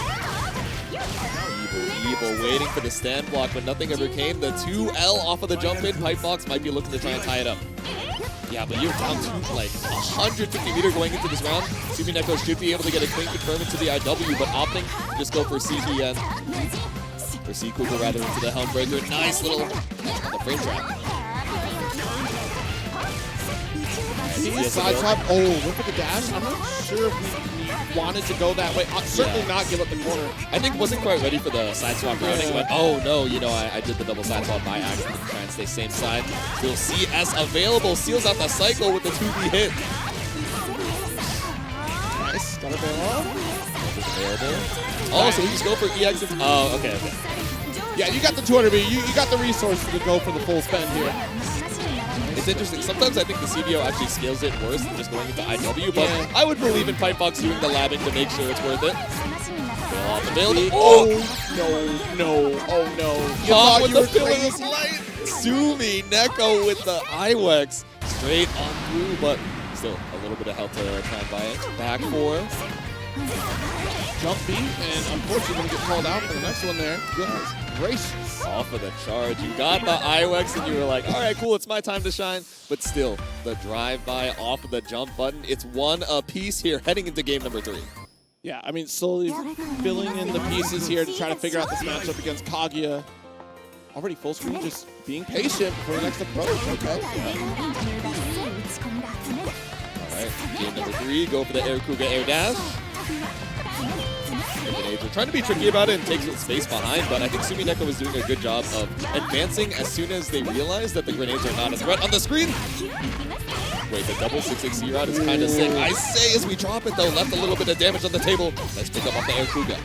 Evil waiting for the stand block, but nothing ever came. The 2L off of the jump in. Pipefoxx might be looking to try and tie it up. Yeah, but you're down to like 150 meter going into this round. Tsumineko should be able to get a clean confirm into the IW, but opting to just go for CPN. Or C-Cougar rather into the Helm Breaker. Nice little on the frame trap. He's side swap. Oh, went for the dash. I'm not sure if we wanted to go that way. Certainly not give up the corner. I think wasn't quite ready for the side swap routing. He went, oh no, you know, I did the double side swap by accident to try and stay same side. We'll see as available. Seals out the cycle with the 2B hit. Nice. Got available. Oh, so we just go for EX. Oh, okay. Yeah, you got the 200B. You got the resources to go for the full spend here. It's interesting. Sometimes I think the CBO actually scales it worse than just going into IW, but I would believe in Pipefoxx doing the labbing to make sure it's worth it. Oh, no. Oh, no. Caught with the Pillar of Light. Tsumineko with the IWEX. Straight on through, but still a little bit of help to try and buy it. Back four. Jump beat, and unfortunately going to get called out for the next one there. Goodness gracious. Off of the charge. You got the IWEX and you were like, all right, cool, it's my time to shine. But still, the drive-by off of the jump button. It's one apiece here heading into game number 3. Yeah, I mean, slowly filling in the pieces here to try to figure out this matchup against Kaguya. Already full screen, just being patient for the next approach. Okay. All right, game number 3, go for the Air Kuga Air Dash. Grenades are trying to be tricky about it and take some space behind, but I think Tsumineko was doing a good job of advancing as soon as they realized that the grenades are not a threat on the screen. Wait, the double 660 rod is kind of sick. I say as we drop it, though, left a little bit of damage on the table. Let's pick up off the air Kuga.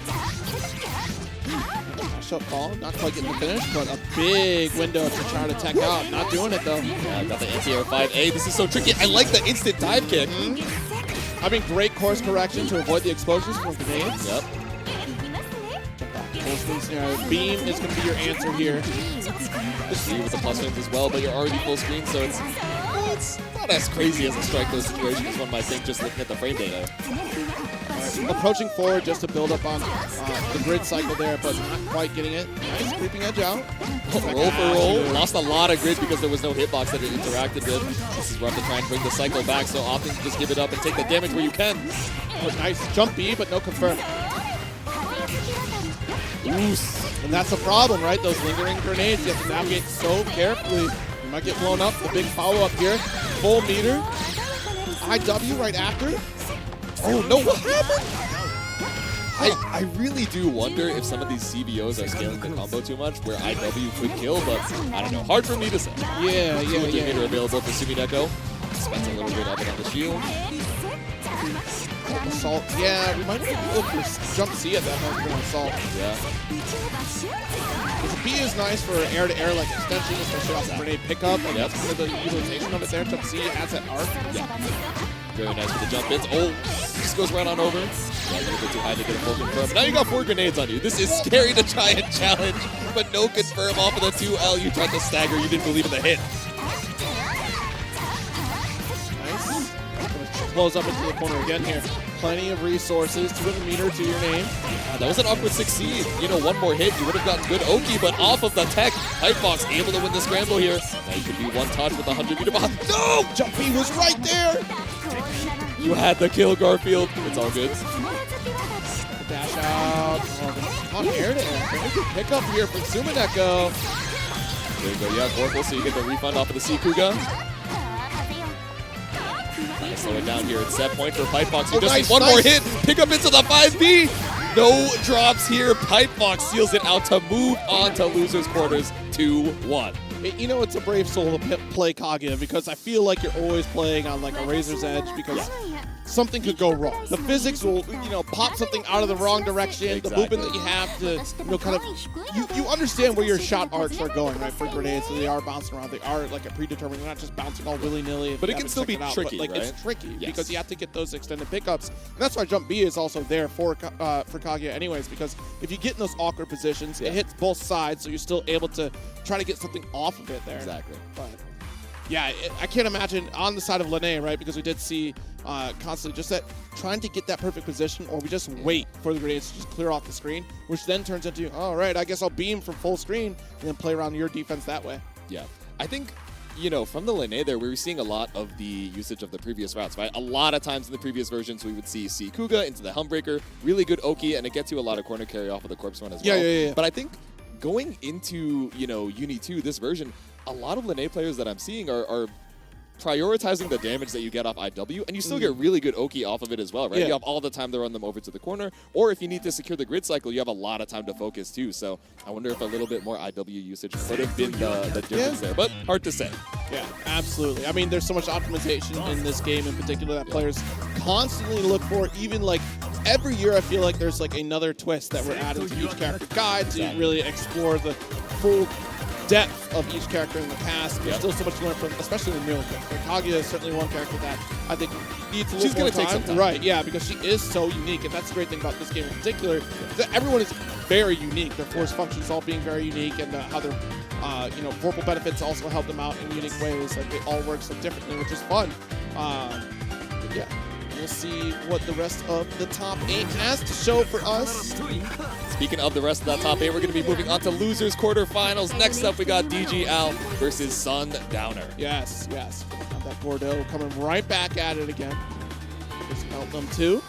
Shot call, not quite getting the finish, but a big window to try to tech out. Not doing it, though. Yeah, got the anti-air 5A. This is so tricky. I like the instant dive kick. I mean, great course correction to avoid the explosions from grenades. Yep. Full screen scenario. Beam is going to be your answer here. See with the plus wins as well, but you're already full screen, so it's not as crazy as a strike those situations as one might think just looking at the frame data. Approaching forward just to build up on the grid cycle there, but not quite getting it. Nice creeping edge out. Roll for roll. Lost a lot of grid because there was no hitbox that it interacted with. This is rough to try and bring the cycle back, so often just give it up and take the damage where you can. Oh, nice jump B, but no confirm. And that's the problem, right? Those lingering grenades, you have to navigate so carefully. You might get blown up. The big follow-up here. Full meter. IW right after. Oh, no, what happened? I really do wonder if some of these CBOs are scaling the combo too much, where IW could kill, but I don't know. Hard for me to say. Yeah. Meter available for Tsumineko. Spends a little bit of it on the shield. Assault. Yeah, we might look for jump C at that moment for assault. Yeah. The B is nice for air-to-air like extension, especially off the grenade pickup. And that's kind of the utilization of it there. Jump C adds that arc. Yeah. Very nice with the jump hits. Oh, just goes right on over. Yeah, a little bit too high to get a full confirm. But now you got 4 grenades on you. This is scary to try and challenge, but no confirm off of the 2L. You tried to stagger. You didn't believe in the hit. Nice. Blows up into the corner again here. Plenty of resources. 200 meter to your name. That was an awkward succeed. You know, one more hit, you would have gotten good Oki, but off of the tech, Pipefoxx able to win the scramble here. Now you could be one touch with the 100 meter behind. No! Jump B was right there! You had the kill, Garfield. It's all good. Dash out. Oh, on air to air. Very good pickup here from Tsumineko. There you go. Yeah, Gordeau, so you get the refund off of the C Kuga. Slow it down here. It's set point for Pipefoxx. You just need one more hit. Pick up into the 5B. No drops here. Pipefoxx seals it out to move on to losers quarters 2-1. You know, it's a brave soul to play Kaguya because I feel like you're always playing on like a razor's edge because something could go wrong. The physics will, pop something out of the wrong direction. Exactly. The movement that you have to, kind of, you understand where your shot arcs are going, right, for grenades. So they are bouncing around. They are like a predetermined. You're not just bouncing all willy-nilly. But it can still be tricky, right? It's tricky because you have to get those extended pickups. And that's why Jump B is also there for Kaguya anyways, because if you get in those awkward positions, it hits both sides, so you're still able to try to get something off of it there. Exactly. But yeah, I can't imagine on the side of Linne, right? Because we did see constantly just that trying to get that perfect position, or we just wait for the grenades to just clear off the screen, which then turns into, all right, I guess I'll beam from full screen and then play around your defense that way. Yeah. I think, from the Linne there, we were seeing a lot of the usage of the previous routes, right? A lot of times in the previous versions, we would see C Kuga into the Humbreaker, really good Oki, and it gets you a lot of corner carry off of the Corpse Run as well. Yeah. But I think going into, Uni 2, this version, a lot of Linne players that I'm seeing are prioritizing the damage that you get off IW, and you still get really good Oki off of it as well, right? Yeah. You have all the time to run them over to the corner, or if you need to secure the grid cycle, you have a lot of time to focus too. So I wonder if a little bit more IW usage could have been the difference there, but hard to say. Yeah, absolutely. I mean, there's so much optimization in this game in particular that players constantly look for. Even like every year, I feel like there's like another twist that we're adding to each character guide to really explore the full depth of each character in the past. There's still so much to learn from, especially in Mirko. Kaguya is certainly one character that I think needs a little more time. Take some time. Right, yeah, because she is so unique, and that's the great thing about this game in particular, is that everyone is very unique. Their force functions all being very unique, and how their vorpal benefits also help them out in unique ways. Like, it all works so differently, which is fun. But yeah, we'll see what the rest of the top 8 has to show for us. Speaking of the rest of that top 8, we're going to be moving on to losers quarterfinals. Next up, we got DGL versus Sundowner. Yes. Got that Gordeau coming right back at it again. There's Eltnum too.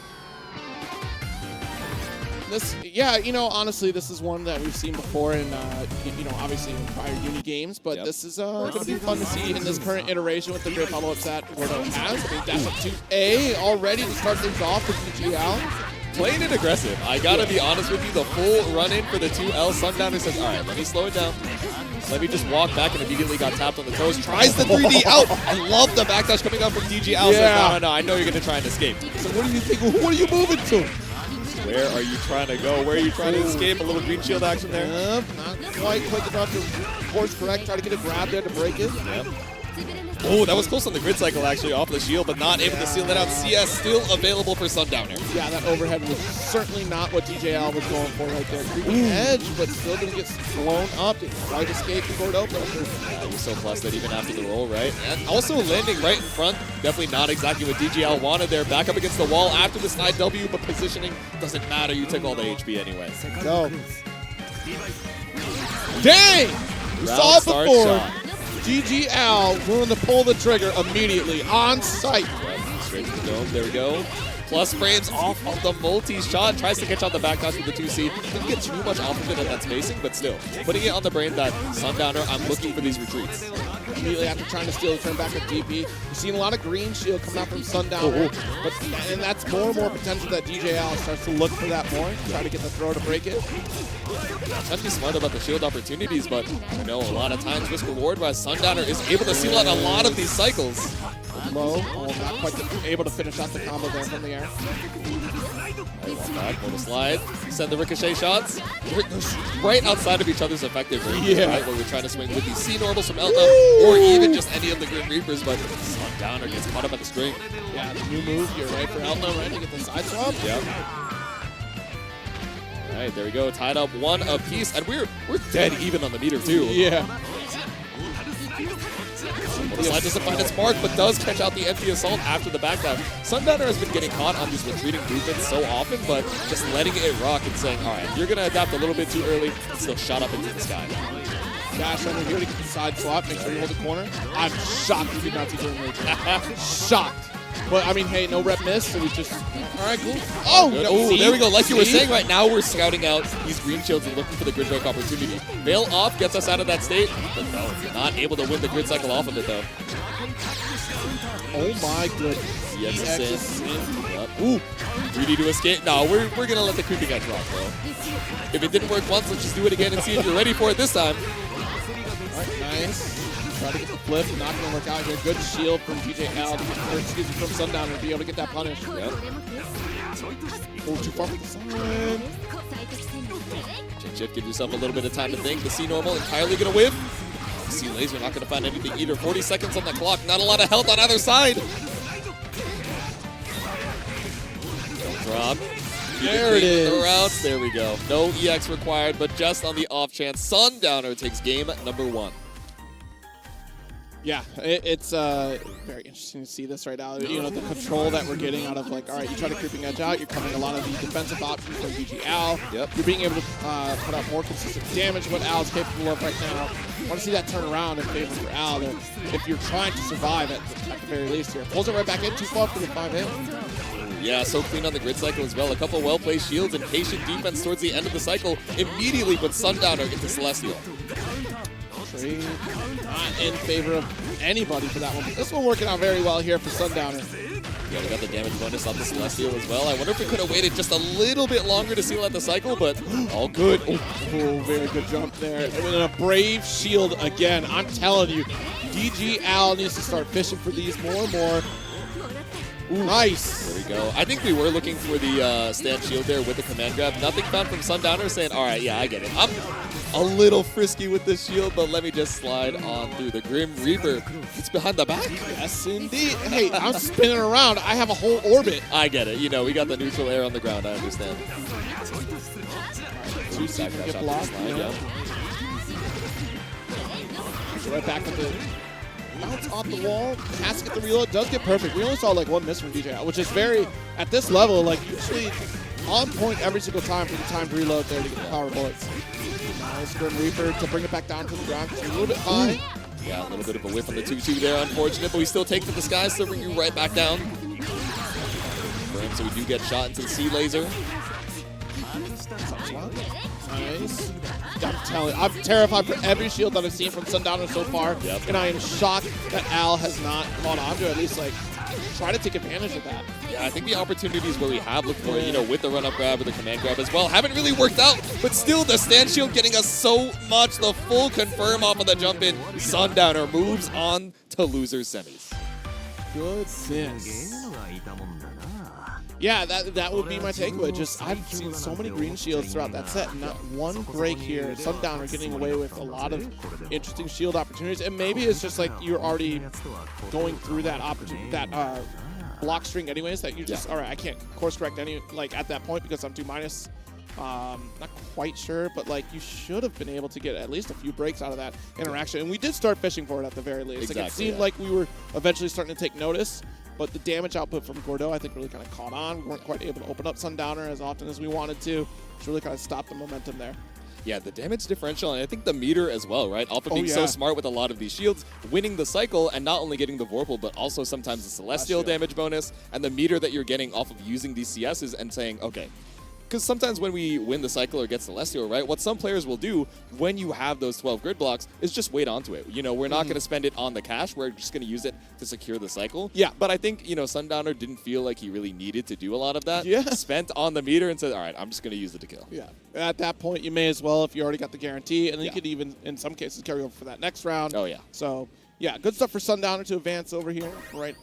Honestly, this is one that we've seen before in, obviously in prior Uni games, but this is going to be fun to see in this current iteration with the great follow-ups that Gordeau has. I mean, dash up to A already to start things off with DGL. playing it aggressive. I gotta be honest with you, the full run-in for the 2L, Sundowner says, all right, let me slow it down. Let me just walk back, and immediately got tapped on the toes. Tries the 3D out. I love the backdash coming out from DG Al. Yeah. No, I know you're going to try and escape. So what do you think? What are you moving to? Where are you trying to go? Where are you trying to escape? A little green shield action there. Not quite quick enough to course correct. Try to get a grab there to break it. Yep. Oh, that was close on the grid cycle, actually, off the shield, but not able to seal that out. CS still available for Sundowner. Yeah, that overhead was certainly not what DJL was going for right there. Creeping edge, but still going to get blown up. Right escape to Gordeau pressure. Yeah, he was so plus that even after the roll, right? And also landing right in front, definitely not exactly what DJL wanted there. Back up against the wall after the side W, but positioning doesn't matter. You took all the HP anyway. Go. Dang! We saw it before. GG Al willing to pull the trigger immediately on sight. Yep, straight to the dome. There we go. Plus frames off of the multi-shot. Tries to catch on the back toss with the 2C. Didn't get too much off of it at that spacing, but still. Putting it on the brain that Sundowner, I'm looking for these retreats. Immediately after trying to steal the turn back with DP. You've seen a lot of green shield come out from Sundowner. And that's more and more potential that DJL starts to look for that more. Try to get the throw to break it. Trying to be smart about the shield opportunities, but you know, a lot of times risk reward wise Sundowner is able to seal out a lot of these cycles. Low, not quite able to finish out the combo there from the air. Back, to slide, send the ricochet shots. They're right outside of each other's effective range, right? Where we're trying to swing with these C normals from Eltnum, or even just any of the Grim Reapers, but Sundowner gets caught up at the string. Yeah, the new move here, right, for Eltnum, right, to get the side swap. Yep. All right, there we go, tied up one apiece, and we're dead even on the meter too. Yeah. The slide doesn't find its mark, but does catch out the empty assault after the backdash. Sundowner has been getting caught on these retreating movements so often, but just letting it rock and saying, all right, you're going to adapt a little bit too early, and still shot up into the sky. Dash under here to get the side swap, make sure you hold the corner. I'm shocked we did not see Tourney. Shocked. But, I mean, hey, no rep miss, so he's just, all right, cool. Oh, no, oh, there we go. Like you were saying, right now we're scouting out these green shields and looking for the grid break opportunity. Bail off gets us out of that state, but no, not able to win the grid cycle off of it, though. Oh, my goodness. Yes, yep. Ooh, 3D to escape. No, we're going to let the creeping edge rock, though. If it didn't work once, let's just do it again and see if you're ready for it this time. All right, nice. Try to get the flip, not going to work out here. Good shield from DJL, or excuse me, from Sundowner to be able to get that punish. Yep. Oh, too far from the side. Chip, give yourself a little bit of time to think. The C normal entirely going to whip. C laser not going to find anything either. 40 seconds on the clock. Not a lot of health on either side. Don't drop. There it is. The routes. There we go. No EX required, but just on the off chance, Sundowner takes game number 1. Yeah, it's very interesting to see this right now. You know, the control that we're getting out of, like, all right, you try to creeping edge out, you're coming a lot of the defensive options from DG Al. Yep. You're being able to put out more consistent damage, what Al's capable of right now. I want to see that turn around in favor for Al, if you're trying to survive at the very least here. Pulls it right back in, too far for the 5-hit. Yeah, so clean on the grid cycle as well. A couple well-placed shields and patient defense towards the end of the cycle immediately puts Sundowner into Celestial. Not in favor of anybody for that one. But this one working out very well here for Sundowner. Yeah, we got the damage bonus on the Celestial as well. I wonder if we could have waited just a little bit longer to seal out the cycle, but all good. Oh, very good jump there. And a brave shield again. I'm telling you, DG Al needs to start fishing for these more and more. Ooh, nice. There we go. I think we were looking for the stand shield there with the command grab. Nothing found from Sundowner saying, all right, yeah, I get it. I'm a little frisky with this shield, but let me just slide on through the Grim Reaper. It's behind the back. Yes, indeed. Hey, I'm spinning around. I have a whole orbit. I get it. You know, we got the neutral air on the ground. I understand. Right, 2 seconds get blocked. Yeah. So right back with the bounce off the wall, has to get the reload, does get perfect. We only saw like one miss from DJ, which is very, at this level, like usually on point every single time for the timed reload there to get the power bullets. Nice Grim Reaper to bring it back down to the ground. It's a little bit high. Yeah, a little bit of a whiff on the 2-2 there, unfortunate, but we still take to the sky, so bring you right back down. So we do get shot into the C laser. Nice. I'm telling you, I'm terrified for every shield that I've seen from Sundowner so far, and I am shocked that Al has not caught on to at least like try to take advantage of that. Yeah, I think the opportunities where we have looked for, with the run-up grab or the command grab as well, haven't really worked out. But still, the stand shield getting us so much. The full confirm off of the jump in. Sundowner moves on to losers semis. Goodness. Yeah, that would be my takeaway. Just I've seen so many green shields throughout that set, and not one break here. Sundowner getting away with a lot of interesting shield opportunities, and maybe it's just like you're already going through that block string anyways. That you just all right. I can't course correct any at that point because I'm 2-. Not quite sure, but you should have been able to get at least a few breaks out of that interaction, and we did start fishing for it at the very least. Exactly, it seemed like we were eventually starting to take notice. But the damage output from Gordeau, I think, really kind of caught on. We weren't quite able to open up Sundowner as often as we wanted to. Which really kind of stopped the momentum there. Yeah, the damage differential, and I think the meter as well, right? Off of being so smart with a lot of these shields, winning the cycle, and not only getting the Vorpal, but also sometimes the Celestial damage bonus, and the meter that you're getting off of using these CSs and saying, okay, because sometimes when we win the cycle or get Celestial, right, what some players will do when you have those 12 grid blocks is just wait onto it. We're not going to spend it on the cash. We're just going to use it to secure the cycle. Yeah. But I think, Sundowner didn't feel like he really needed to do a lot of that. Yeah. Spent on the meter and said, all right, I'm just going to use it to kill. Yeah. At that point, you may as well if you already got the guarantee. And then you could even, in some cases, carry over for that next round. Oh, yeah. So, yeah, good stuff for Sundowner to advance over here. Right.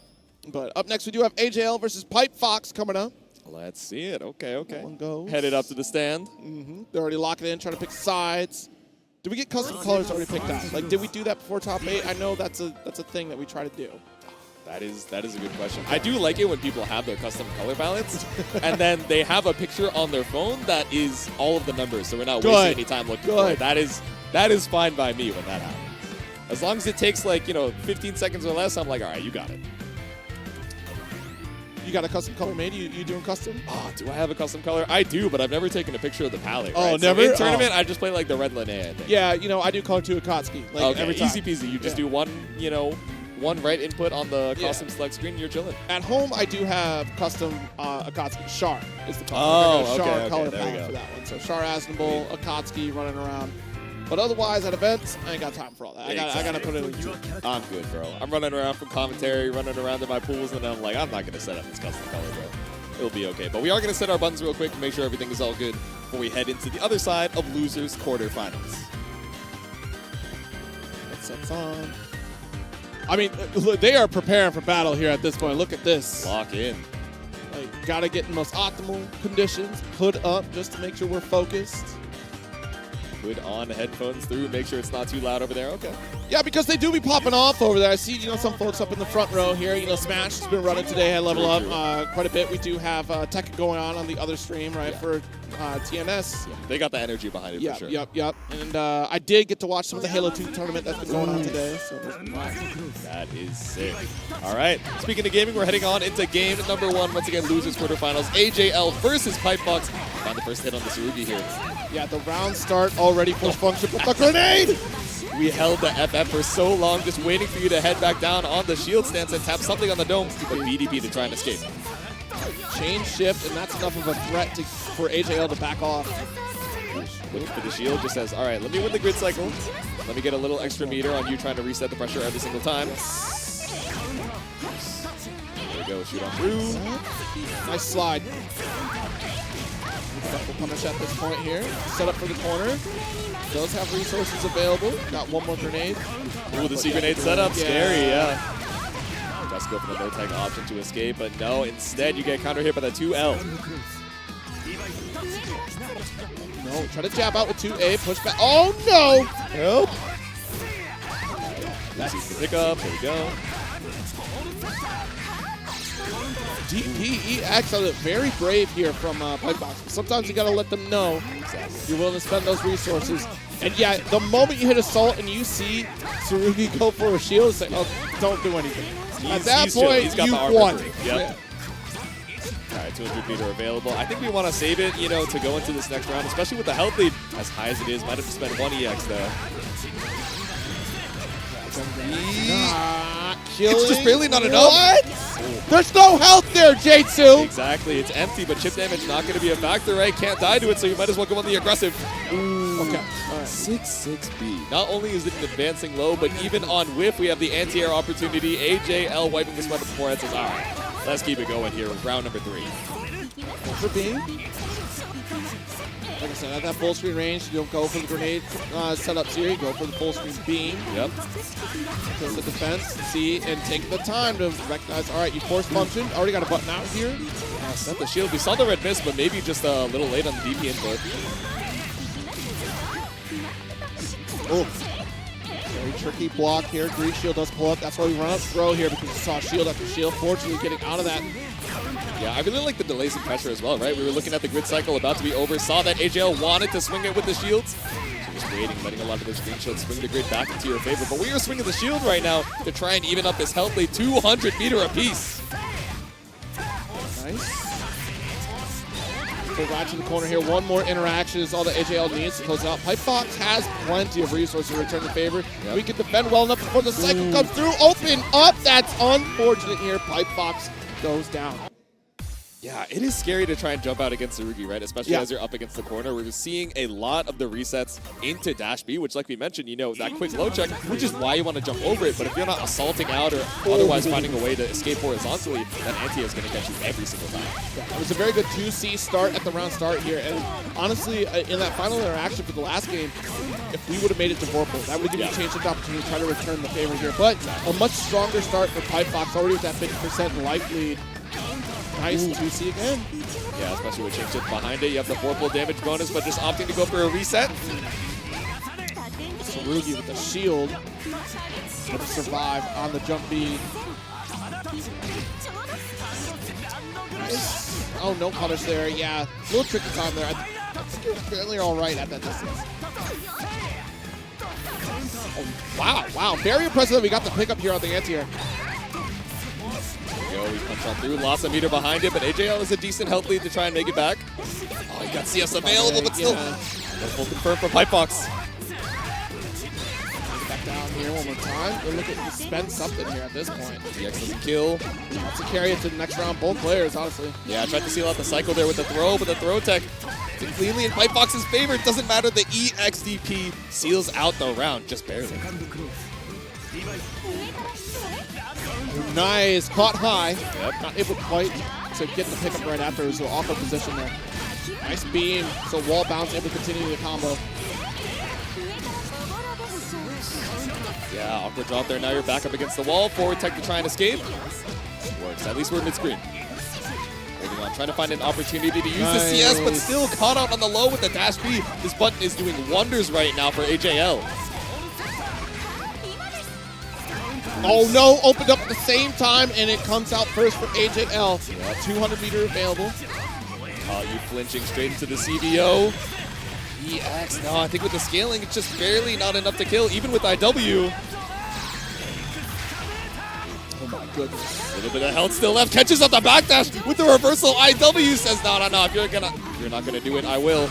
But up next, we do have AJL versus Pipefoxx coming up. Let's see it. Okay. One goes. Headed up to the stand. They're already locking in, trying to pick sides. Did we get custom colors already picked out? Did we do that before top 8? I know that's a thing that we try to do. That is a good question. I do like it when people have their custom color palettes, and then they have a picture on their phone that is all of the numbers, so we're not wasting any time looking for it. That is fine by me when that happens. As long as it takes 15 seconds or less, I'm like, all right, you got it. You got a custom color made? You doing custom? Oh, do I have a custom color? I do, but I've never taken a picture of the palette. Oh, right? never? So in tournament, I just play the red Linne, I think. Yeah, I do color 2 Akatsuki. Every time. Easy peasy. You just do one right input on the custom select screen, you're chilling. At home, I do have custom Akatsuki. Char is the color. Oh, Char color palette for that one. So Char Aznable, Akatsuki running around. But otherwise, at events, I ain't got time for all that. I gotta put it in. I'm good, bro. I'm running around from commentary, running around in my pools, and I'm like, I'm not gonna set up this custom color, bro. It'll be okay. But we are gonna set our buttons real quick to make sure everything is all good before we head into the other side of losers quarterfinals. Headsets on. I mean, they are preparing for battle here at this point. Look at this. Lock in. Gotta get in the most optimal conditions. Hood up just to make sure we're focused. Put on headphones through, make sure it's not too loud over there. Okay. Yeah, because they do be popping off over there. I see, some folks up in the front row here. Smash has been running today at Level Up quite a bit. We do have tech going on the other stream, right, for TNS. Yeah, they got the energy behind it for sure. Yep. And I did get to watch some of the Halo 2 tournament that's been going on today. So that is sick. All right. Speaking of gaming, we're heading on into game number 1. Once again, losers quarterfinals. AJL versus Pipefoxx. Found the first hit on the Tsurugi here. Yeah, the round start already full function with the grenade! We held the FF for so long, just waiting for you to head back down on the shield stance and tap something on the dome for BDP to try and escape. Change shift, and that's enough of a threat for AJL to back off. Looking for the shield, just says, all right, let me win the grid cycle. Let me get a little extra meter on you trying to reset the pressure every single time. There we go, shoot on through. Nice slide. Will punish at this point here. Set up for the corner. Does have resources available. Got one more grenade. Ooh, the C grenade setup. Scary, yeah. Just go for the no-tag option to escape, but no, instead you get counter hit by the 2L. No, try to jab out with 2A, push back. Oh no! Nope. That's easy to pick up. There we go. DPEX are very brave here from Pipefoxx. Sometimes you gotta let them know you're willing to spend those resources. And yeah, the moment you hit Assault and you see Tsurugi go for a shield, it's like, oh, don't do anything. At that point, you won. Yep. Yeah. All right, 200 meter available. I think we want to save it, to go into this next round, especially with the health lead as high as it is. Might have to spend 1 EX there. It's just barely not enough. What? There's no health there, J2. Exactly. It's empty, but chip damage not going to be a factor, right? Can't die to it, so you might as well go on the aggressive. Ooh. Okay. All right. 6-6B. Not only is it an advancing low, but even on whiff, we have the anti-air opportunity. AJL wiping the sweat of the forehead says, all right, let's keep it going here with round number 3. Go for beam. Like I said, at that full screen range, you don't go for the grenade setups here. You go for the full screen beam. Yep. To the defense, see, and take the time to recognize, all right, you force function. Already got a button out here. Set the shield. We saw the red miss, but maybe just a little late on the DP input. Oh. Very tricky block here. Green shield does pull up. That's why we run up throw here, because we saw shield after shield. Fortunately, getting out of that. Yeah, I really like the delays and pressure as well, right? We were looking at the grid cycle about to be over. Saw that AJL wanted to swing it with the shields. So just waiting, letting a lot of those green shields swing the grid back into your favor. But we are swinging the shield right now to try and even up this health lead. 200 meter apiece. Nice. So right to the corner here. One more interaction is all that AJL needs to close it out. Pipefoxx has plenty of resources to return the favor. Yep. We can defend well enough before the cycle comes through. Open up. That's unfortunate here. Pipefoxx goes down. Yeah, it is scary to try and jump out against Tsurugi, right? Especially as you're up against the corner. We're seeing a lot of the resets into dash B, which, like we mentioned, you know, that quick low check, which is why you want to jump over it. But if you're not assaulting out or otherwise finding a way to escape horizontally, then anti is going to catch you every single time. Yeah, it was a very good 2C start at the round start here. And honestly, in that final interaction for the last game, if we would have made it to Vorpal, that would have given you a chance of opportunity to try to return the favor here. But a much stronger start for Pipefoxx, already with that 50% life lead. Nice 2C again. Yeah, especially with change it behind it. You have the Vorpal damage bonus, but just opting to go for a reset. Tsurugi with the shield to survive on the jump B. Nice. Oh, no punish there. Yeah, a little tricky time there. I think you're fairly all right at that distance. Oh, wow, wow. Very impressive that we got the pickup here on the anti-air. Go, we punch on through, lost a meter behind it, but AJL is a decent health lead to try and make it back. Oh, you got CS available, but still. No full confirm for Pipefoxx. Back down here one more time. We're looking to spend something here at this point. EX doesn't kill. That's to carry it to the next round, both players, honestly. Yeah, I tried to seal out the cycle there with the throw, but the throw tech did cleanly in Pipefoxx's favor. It doesn't matter, the EXDP seals out the round, just barely. Nice, caught high. Yep. Not able quite to get the pickup right after. It was an awkward position there. Nice beam, so wall bounce, able to continue the combo. Yeah, awkward drop there. Now you're back up against the wall. Forward tech to try and escape. Works. At least we're mid-screen. Holding on, trying to find an opportunity to use the CS, but still caught out on the low with the dash B. This button is doing wonders right now for AJL. Oh no, opened up at the same time, and it comes out first for AJL. 200 meter available. You flinching straight into the CBO. EX, no, I think with the scaling, it's just barely not enough to kill, even with IW. Oh my goodness. A little bit of health still left, catches up the backdash with the reversal. IW says, no, if you're not gonna do it, I will.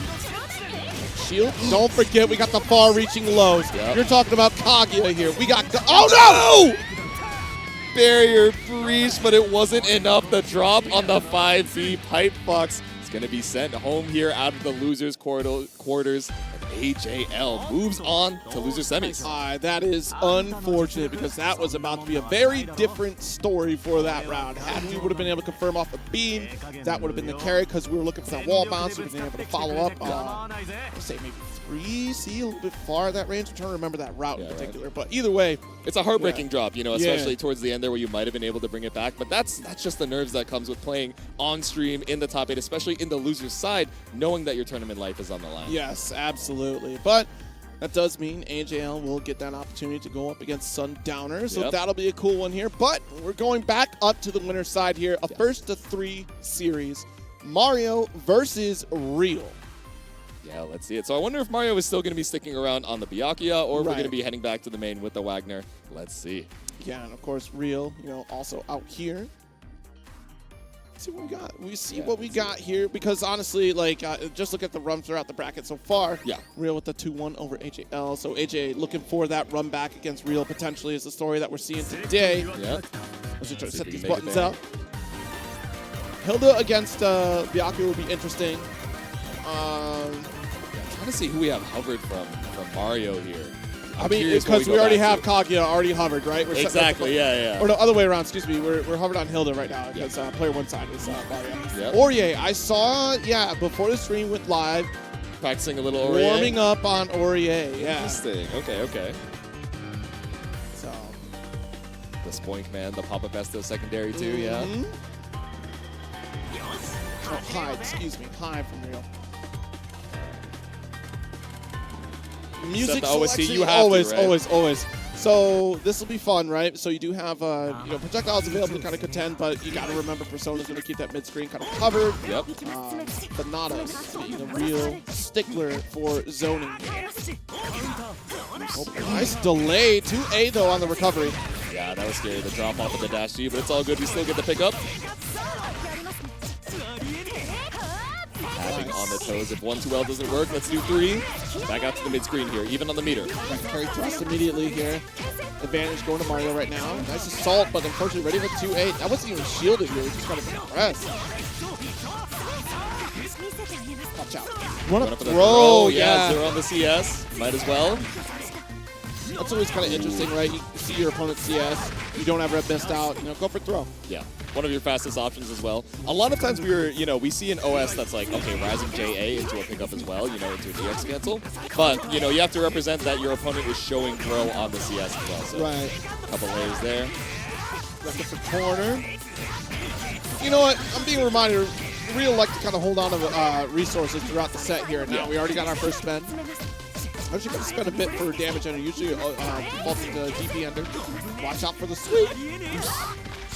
Shield. Don't forget, we got the far-reaching lows. Yep. You're talking about Kaguya here. We got, oh no! Barrier breach, but it wasn't enough. The drop on the 5B. Pipefoxx is going to be sent home here out of the losers' quarters. AJL moves on to loser semis. That is unfortunate, because that was about to be a very different story for that round. Had we would have been able to confirm off a beam, that would have been the carry, because we were looking for that wall bounce. We've been able to follow up. I'd say maybe 3C, a little bit far at that range. I'm trying to remember that route in particular. Right. But either way, it's a heartbreaking drop, you know, especially towards the end there where you might have been able to bring it back. But that's just the nerves that comes with playing on stream in the top 8, especially in the loser's side, knowing that your tournament life is on the line. Yes, absolutely. But that does mean AJL will get that opportunity to go up against Sundowner. So that'll be a cool one here. But we're going back up to the winner's side here. A first to 3 series. Mario versus Real. Yeah, let's see it. So I wonder if Mario is still going to be sticking around on the Byakuya, or we're going to be heading back to the main with the Wagner. Let's see. Yeah, and of course, Real, also out here. Let's see what we got. We see what we got here, because honestly, just look at the runs throughout the bracket so far. Yeah. Real with the 2-1 over AJL. So AJ looking for that run back against Real potentially is the story that we're seeing today. Yeah. Let's just try to set these buttons up. Hilda against Byakuya will be interesting. trying to see who we have hovered from Mario here. I mean, because we already have Kaguya already hovered, right? We're exactly, yeah. Or no, other way around, excuse me. We're hovered on Hilda right now because player one side is Mario. Yep. Orye, I saw, before the stream went live. Practicing a little Orye. Warming up on Orye, yeah. Interesting, okay. So. The Spoink Man, the Papa Besto secondary too, yeah. Oh, Hyde, excuse me. Hyde from Real. Music selection, you have always, to, right? always. So this will be fun, right? So you do have projectiles available to kind of contend, but you got to remember Persona's going to keep that mid-screen kind of covered. Yep. But Nados being a real stickler for zoning. Oh, nice delay. 2A though on the recovery. Yeah, that was scary. The drop off of the dash G, but it's all good. We still get the pickup. Having on the toes. If 1-2L doesn't work, let's do 3. Back out to the mid-screen here, even on the meter. Right, carry thrust immediately here. Advantage going to Mario right now. Nice assault, but unfortunately ready with 2-8. That wasn't even shielded here. He just got to press. Watch out. Run up for the throw. Yeah, 0 on the CS. Might as well. That's always kind of interesting, right? You see your opponent's CS. You don't ever have missed out. Go for throw. Yeah. One of your fastest options as well. A lot of times we see an OS that's like, okay, rising JA into a pickup as well, into a DX cancel. But, you have to represent that your opponent is showing throw on the CS as well. So right. A couple layers there. Left up the corner. You know what? I'm being reminded, Real like to kind of hold on to resources throughout the set here. Now we already got our first spend. I'm actually going to spend a bit for damage ender. Usually defaulting to DP ender. Watch out for the sweep.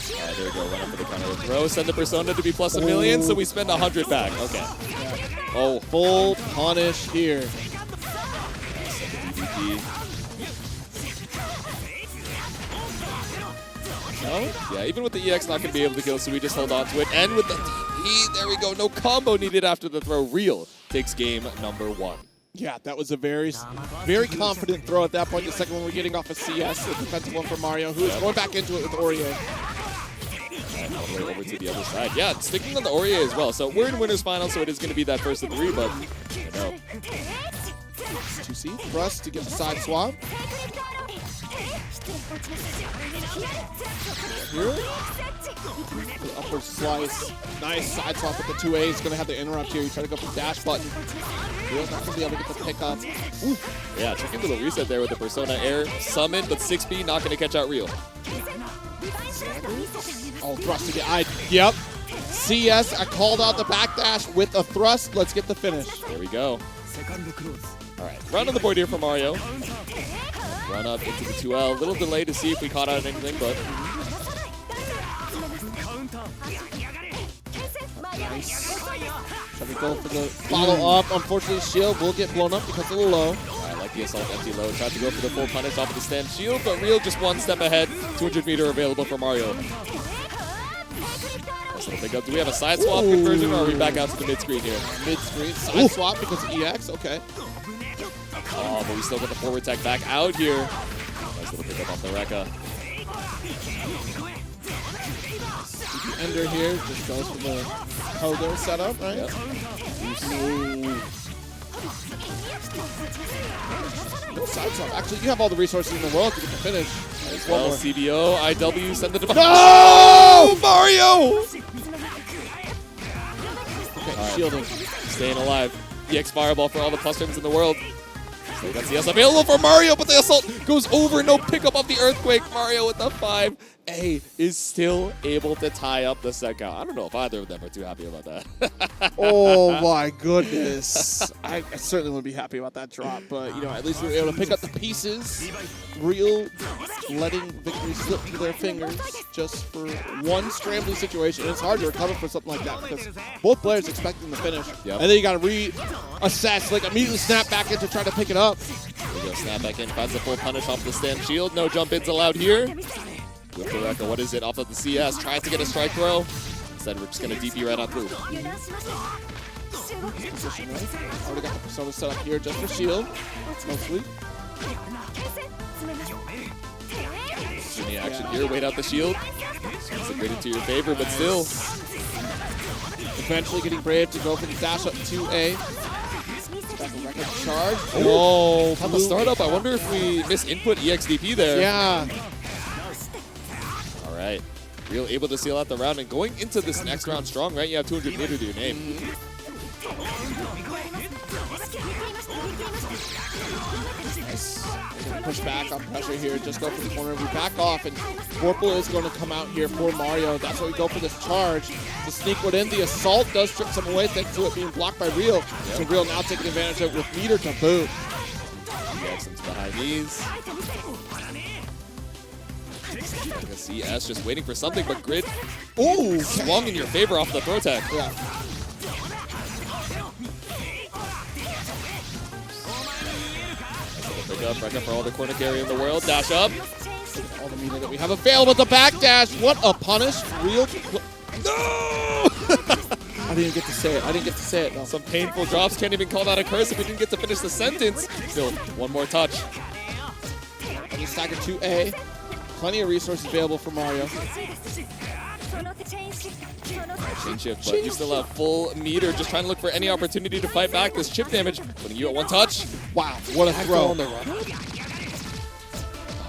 There we go, run up for the counter throw. Send the Persona to be plus $1 million, so we spend 100 back. Okay. Yeah. Oh, full punish here. Send the DDP. No? Yeah, even with the EX not going to be able to kill, so we just hold on to it. And with the DP, there we go. No combo needed after the throw. Real takes game number 1. Yeah, that was a very confident throw at that point. The second one we're getting off a CS, the defensive one for Mario, who is going back into it with Orye. And all the way over to the other side. Yeah, sticking on the Orye as well. So we're in winners final, so it is going to be that first of 3, but you know. 2C thrust to get the side swap. Here. The upward slice. Nice side swap with the 2A. He's going to have the interrupt here. You try to go for the dash button. Real's not going to be able to get the pickup. Ooh. Yeah, tricky little reset there with the Persona Air summon, but 6B not going to catch out Real. Oh, thrust to get Hyde. Yep. CS, I called out the backdash with a thrust. Let's get the finish. There we go. All right, run on the board here for Mario. Run up into the 2L. Little delay to see if we caught out anything, but. Nice. Trying to go for the follow-up. Unfortunately, shield will get blown up because of the low. I like the assault empty low. Tried to go for the full punish off of the stand shield, but Real just one step ahead. 200 meter available for Mario. Nice little pickup. Do we have a side swap conversion, or are we back out to the mid-screen here? Mid-screen. Side swap because of EX. Okay. Oh, but we still got the forward tech back out here. Nice little pickup off the Rekka. Ender here just goes for the Gordeau setup, right? Yep. No side swap. Actually, you have all the resources in the world to get the finish. There's one Well, more. CBO, IW, send the device. No! Mario! Okay, right. shielding. Staying alive. EX Fireball for all the plus frames in the world. So that's the S available for Mario, but the assault goes over. No pickup of the Earthquake. Mario with the 5A is still able to tie up the set count. I don't know if either of them are too happy about that. Oh my goodness. I certainly wouldn't be happy about that drop, but at least we were able to pick up the pieces. Real letting victory slip through their fingers just for one scrambling situation. It's hard to recover from something like that because both players expecting the finish. Yep. And then you got to reassess, like immediately snap back into trying to pick it up. There we go, snap back in, finds the full punish off the stand shield. No jump ins allowed here. With the Rekka, what is it? Off of the CS, trying to get a strike throw. Instead, we're just going to DP right on through. Position, right? Already got the Persona set up here just for shield. No sweep. Any action here, wait out the shield. It's a great into your favor, but still. Eventually getting Brave to go for the dash up 2A. charge. Oh, on the startup, I wonder if we misinput EXDP there. Yeah. All right. Real able to seal out the round and going into this next round strong, right? You have 200 meter to your name. Nice. Push back on pressure here. Just go for the corner. We back off, and Vorpal is going to come out here for Mario. That's why we go for this charge to sneak one in. The assault does strip some away thanks to it being blocked by Real. So Real now taking advantage of it with meter to boot. Gets into the high knees. Like a CS just waiting for something, but Grid swung in your favor off the throw tech. Yeah. Pick up, right up for all the corner carry in the world. Dash up. All the meter that we have available. The backdash. What a punish. Real. No! I didn't get to say it. I didn't get to say it. No. Some painful drops. Can't even call that a curse if we didn't get to finish the sentence. Still, one more touch. And the stagger 2A. Plenty of resources available for Mario. Chain shift, but you still have full meter. Just trying to look for any opportunity to fight back. This chip damage, putting you at one touch. Wow, what a throw. On the run. Oh,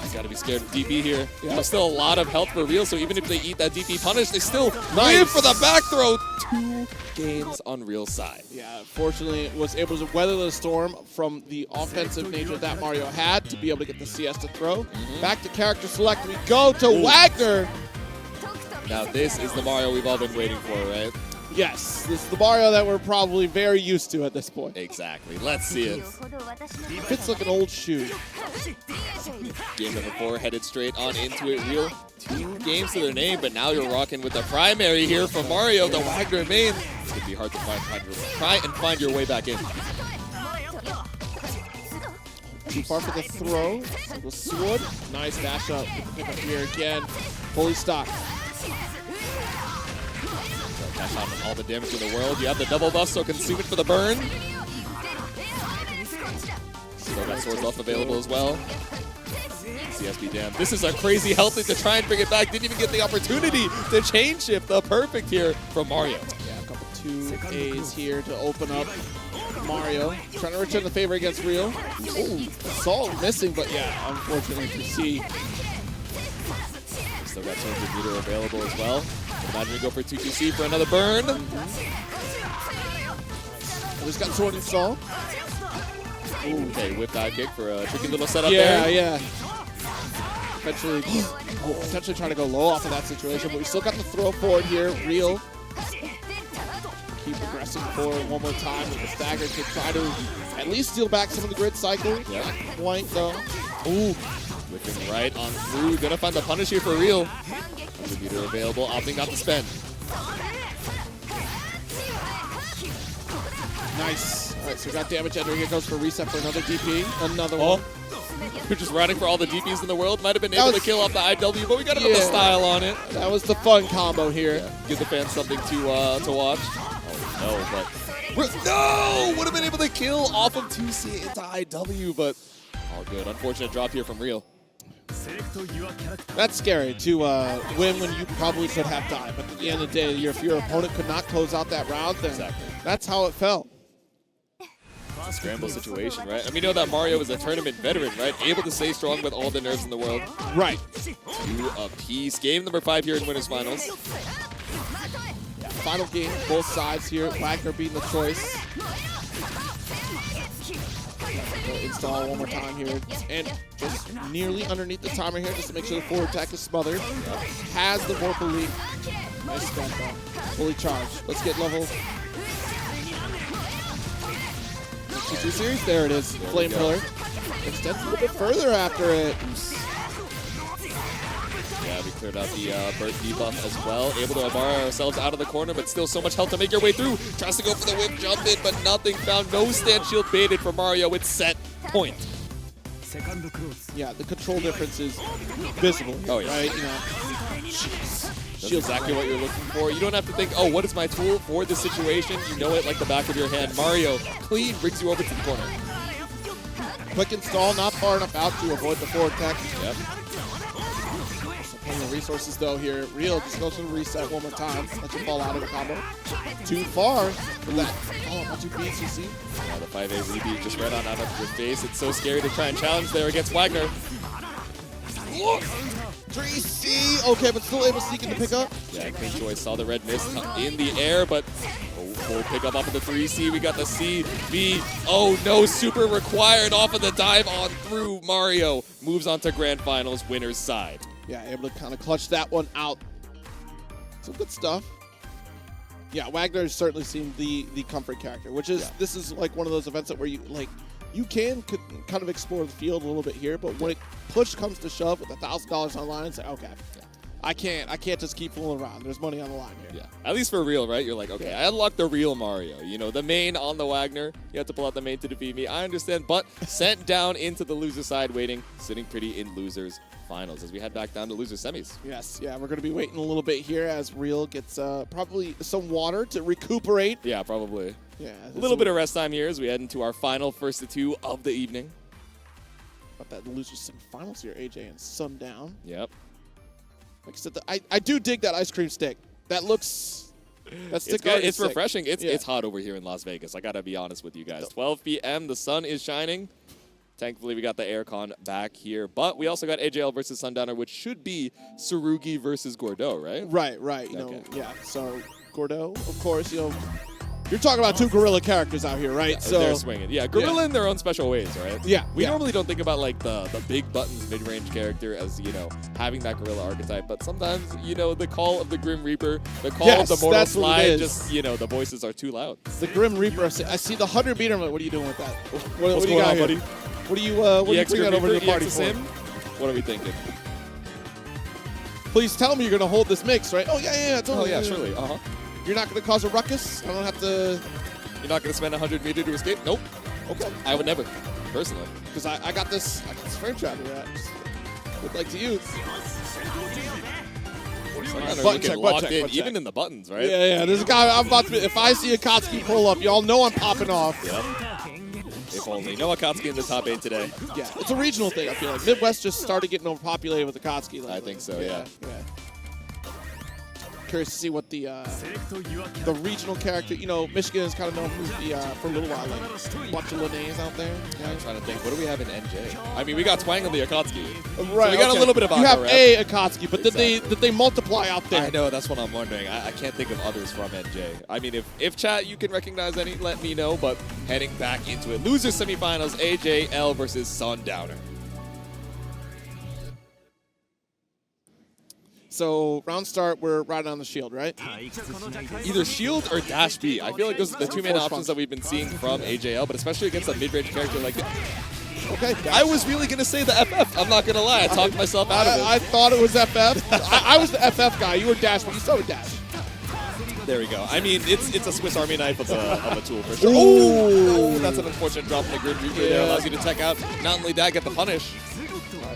you gotta be scared of DP here. Yeah. There's still a lot of health for Real, so even if they eat that DP punish, they still live for the back throw. 2 games on Real's side. Yeah, fortunately was able to weather the storm from the offensive nature that Mario had to be able to get the CS to throw. Back to character select, we go to Wagner. Now this is the Mario we've all been waiting for, right? Yes, this is the Mario that we're probably very used to at this point. Exactly. Let's see it. Fits like an old shoe. Game number 4 headed straight on into it. Real 2 games to their name, but now you're rocking with the primary here from Mario, the Wagner main. It's going to be hard to try and find your way back in. Too far for the throw. Single sword. Nice dash up. Pick up here again. Fully stocked. Cash out on all the damage in the world. You have the double buff, so consume it for the burn. Still got swords off available as well. CSB damn. This is a crazy healthy to try and bring it back. Didn't even get the opportunity to chain shift. The perfect here from Mario. Yeah, a couple 2As here to open up Mario. Trying to return the favor against Real. Ooh, Assault missing, but yeah, unfortunately for C. Still got 200 meter available as well. Imagine we go for 2-2-C for another burn. He's got sword install. Okay, whip dive kick for a tricky little setup there. Yeah. Eventually, potentially trying to go low off of that situation, but we still got the throw forward here. Real. Keep progressing forward one more time with the stagger to try to at least steal back some of the grid cycle. Yeah. Not quite though. Ooh. Whipping right on through. Gonna find the punish here for Real. The meter available, opting not to spend. Nice. All right, so we got damage entering. Here goes for reset for another DP. Another one. We're just riding for all the DPs in the world. Might have been able to kill off the IW, but we got a little style on it. That was the fun combo here. Yeah. Give the fans something to watch. Oh no, but no! Would have been able to kill off of 2C into IW, but all good. Unfortunate drop here from Real. That's scary to win when you probably should have died. But at the end of the day, if your opponent could not close out that round, then that's how it felt. Scramble situation, right? I mean, you know that Mario is a tournament veteran, right? Able to stay strong with all the nerves in the world. Right. 2 apiece. Game number 5 here in Winners Finals. Yeah, final game, both sides here. Wagner being the choice. Install one more time here. And just nearly underneath the timer here just to make sure the forward attack is smothered. Has the Vorpal lead. Nice spend though. Fully charged. Let's get level 2 series. There it is. Flame Pillar. Extends a little bit further after it. Yeah, we cleared out the burst debuff as well. Able to bar ourselves out of the corner, but still so much health to make your way through. Tries to go for the whip jump in, but nothing found. No stand shield baited for Mario. It's set point. Yeah, the control difference is visible. Oh, yeah. Right? You know, that's exactly what you're looking for. You don't have to think, oh, what is my tool for this situation? You know it like the back of your hand. Mario, clean, brings you over to the corner. Quick install, not far enough out to avoid the forward tech. Yep. Plenty of resources though here. Real just goes to the reset one more time. Let you fall out of the combo. Too far for that. Oh, about 2 beats, you see? Yeah, the 5A rebeat just right on out of your face. It's so scary to try and challenge there against Wagner. 3C. Okay, but still able to sneak in to pick up. Yeah, Clean Choice saw the red mist in the air, but we'll pick up off of the 3C. We got the C, B. Oh no, super required off of the dive on through. Mario moves on to Grand Finals, winner's side. Yeah, able to kind of clutch that one out. Some good stuff. Yeah, Wagner certainly seemed the comfort character, which is, this is like one of those events that where you can kind of explore the field a little bit here, but when push comes to shove with $1,000 on line, it's like, okay, I can't just keep fooling around. There's money on the line here. Yeah, at least for real, right? You're like, okay, I unlocked the real Mario. You know, the main on the Wagner. You have to pull out the main to defeat me. I understand, but sent down into the loser side, waiting, sitting pretty in losers finals as we head back down to loser semis. Yes, yeah, we're going to be waiting a little bit here as Real gets probably some water to recuperate. Yeah, probably. Yeah, a little bit of rest time here as we head into our final first of 2 of the evening. About that loser semifinals here, AJ and Sundown. Yep. Like I said, I do dig that ice cream stick. That looks, that stick it's sick. refreshing. It's hot over here in Las Vegas. I gotta be honest with you guys. 12 p.m. The sun is shining. Thankfully, we got the aircon back here, but we also got AJL versus Sundowner, which should be Tsurugi versus Gordeau, right? Right. You know, yeah. So Gordeau, of course, you know. You're talking about 2 gorilla characters out here, right? Yeah, so they're swinging. Yeah, gorilla in their own special ways, right? Yeah. We normally don't think about like the big buttons mid-range character as, you know, having that gorilla archetype, but sometimes, you know, the call of the Grim Reaper, the call of the Mortal Slide, just, you know, the voices are too loud. The Grim Reaper, I see the 100 meter. What are you doing with that? What do you got, buddy? What are you bringing that over to the party for? What are we thinking? Please tell me you're going to hold this mix, right? Oh, yeah, totally. Oh, yeah, surely. You're not going to cause a ruckus? I don't have to... You're not going to spend 100 meters to escape? Nope. Okay. I would never, personally. Because I got this frame trap here I just would like to use. Button check, even in the buttons, right? Yeah. There's a guy I'm about to... If I see Akatsuki pull up, y'all know I'm popping off. Yep. If only. No Akatsuki in the top 8 today. Yeah, it's a regional thing, I feel like. Midwest just started getting overpopulated with Akatsuki lately. I think so, yeah. Curious to see what the regional character, you know, Michigan is kind of known for a little while, like a bunch of Linnes out there. Yeah, I'm trying to think, what do we have in NJ? I mean, we got Twang on the Akatsuki. Right, so we got a little bit of You have a Akatsuki, but did they multiply out there? I know, that's what I'm wondering. I can't think of others from NJ. I mean, if chat, you can recognize any, let me know, but heading back into it. Loser semifinals, AJL versus Sundowner. So round start, we're riding on the shield, right? Either shield or dash B. I feel like those are the 2 main options that we've been seeing from AJL, but especially against a mid-range character like that. Okay. I was really going to say the FF. I'm not going to lie. I talked myself out of it. I thought it was FF. I was the FF guy. You were dash, but you still were dash. There we go. I mean, it's a Swiss Army knife of a tool for sure. Oh, that's an unfortunate drop in the grid reaper there. Allows you to tech out. Not only that, get the punish.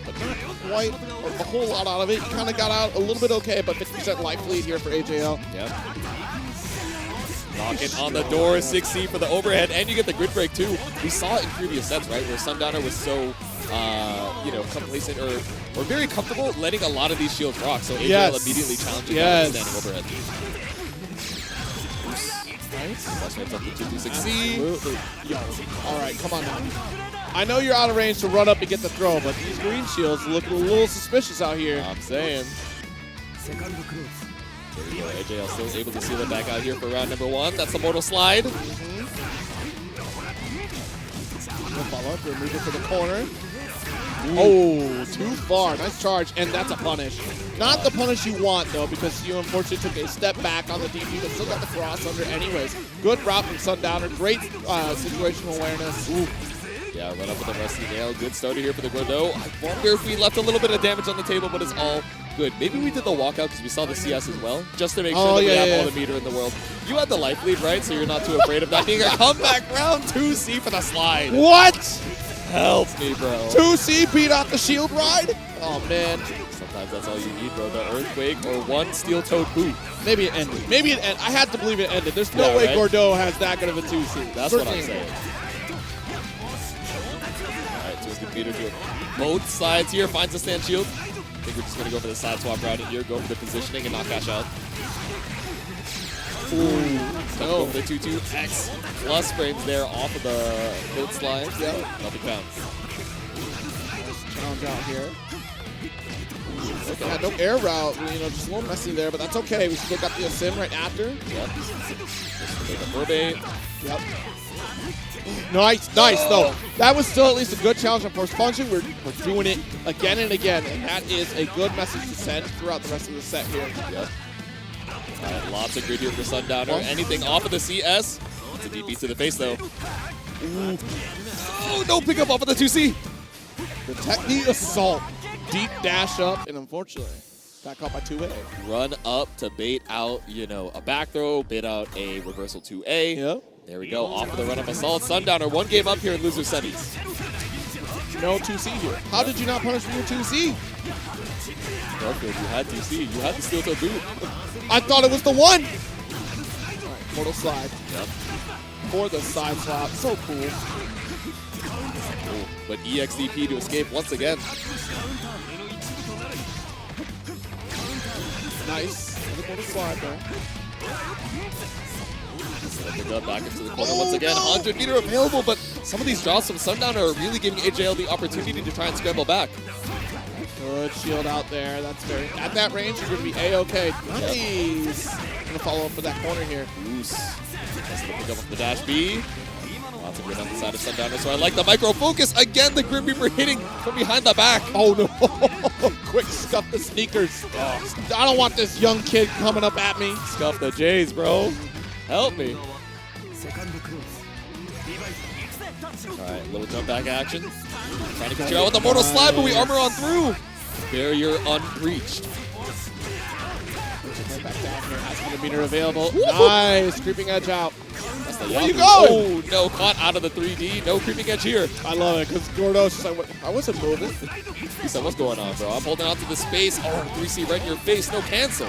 But not quite a whole lot out of it. You kind of got out a little bit okay, but 50% life lead here for AJL. Yep. Knocking on the door, 6C for the overhead, and you get the grid break too. We saw it in previous sets, right, where Sundowner was so, you know, complacent or very comfortable letting a lot of these shields rock. So AJL immediately challenging that standing overhead. Nice. That's up to 226C. Absolutely. Yo, all right, come on now. I know you're out of range to run up and get the throw, but these green shields look a little suspicious out here. I'm saying. There we go. AJL still able to seal it back out here for round number 1. That's the Mortal Slide. Follow up, remove it to the corner. Oh, too far. Nice charge, and that's a punish. Not the punish you want, though, because you unfortunately took a step back on the DP, but still got the cross under anyways. Good route from Sundowner. Great situational awareness. Ooh. Yeah, run up with the rusty nail. Good starter here for the Gordeau. I wonder if we left a little bit of damage on the table, but it's all good. Maybe we did the walkout because we saw the CS as well, just to make sure that we have all the meter in the world. You had the life lead, right? So you're not too afraid of that being a comeback round 2C for the slide. What? Help me, bro. 2C beat out the shield ride? Oh, man. Sometimes that's all you need, bro. The Earthquake or 1 steel-toed boot. Maybe it ended. Maybe it ended. I had to believe it ended. There's no way Gordeau has that good of a 2C. That's what I'm saying. All right, 200 meter to it. Both sides here finds the stand shield. I think we're just going to go for the side swap route here, go for the positioning and not cash out. Ooh, go for the 2-2-X plus frames there off of the build slide. Yeah, nothing counts. Challenge out here. Okay, yeah, no air route, you know, just a little messy there, but that's okay. We still got the sim right after. Yep. Yep. Nice though. That was still at least a good challenge on force function. We're doing it again and again, and that is a good message to send throughout the rest of the set here. Yep. Lots of grid here for Sundowner. Anything off of the CS? It's a DP to the face though. Ooh. Oh, no pickup off of the 2C. Protect the assault. Deep dash up, and unfortunately, got caught by 2A. Run up to bait out, you know, a back throw, bait out a reversal 2A. Yep. There we go, off of the run of assault. Sundowner, one game up here in loser semis. No 2C here. How did you not punish for your 2C? Garfield, you had 2C. You had the steel toe boot. I thought it was the one. All right, portal slide. Yep. For the side swap. So cool. But EXDP to escape once again. Nice. Another portal slide there. Pick up back into the corner once again. 100 meter available, but some of these draws from Sundowner are really giving AJL the opportunity to try and scramble back. Good shield out there. That's very at that range. You're going to be A-okay. Nice. Going to follow up for that corner here. Loose. That's the pick up with the dash B. Lots of good on the side of Sundowner. So I like the micro focus again. The Grim Reaper hitting from behind the back. Oh no! Quick scuff the sneakers. Oh, I don't want this young kid coming up at me. Scuff the J's, bro. Help me. Alright, little jump back action. Trying to get you out with the mortal slide, but we armor on through. Barrier unbreached. Right back down here. Has 100 meter available. Nice. Creeping edge out. That's the Where you going? Oh, no. Caught out of the 3D. No creeping edge here. I love it because Gordeau's just like, I wasn't moving. He said, what's going on, bro? I'm holding on to the space. Oh, 3C right in your face. No cancel.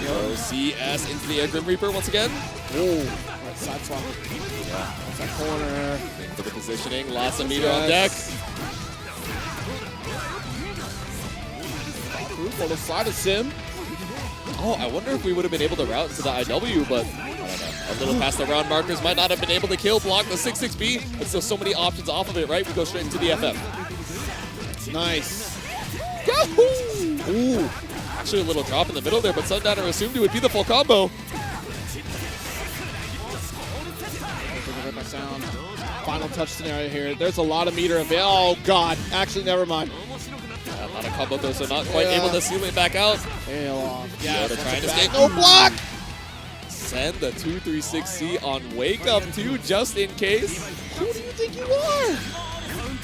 Go CS into the Grim Reaper once again. Oh, right, side swap. Yeah. That's that corner. For the positioning, lots of meter on deck. Portal slide a sim. Oh, I wonder if we would have been able to route into the IW, but I don't know. A little past the round markers, might not have been able to kill, block the 6-6B, but still so many options off of it, right? We go straight into the FF. Nice. Yahoo! Ooh. Actually a little drop in the middle there, but Sundowner assumed it would be the full combo. My sound. Final touch scenario here. There's a lot of meter available. Oh god. Actually, never mind. Yeah, not a combo though, so not quite able to seal it back out. Tail off. Yeah, they're trying to escape. No block! Send the 236C on wake up too, just in case. Who do you think you are?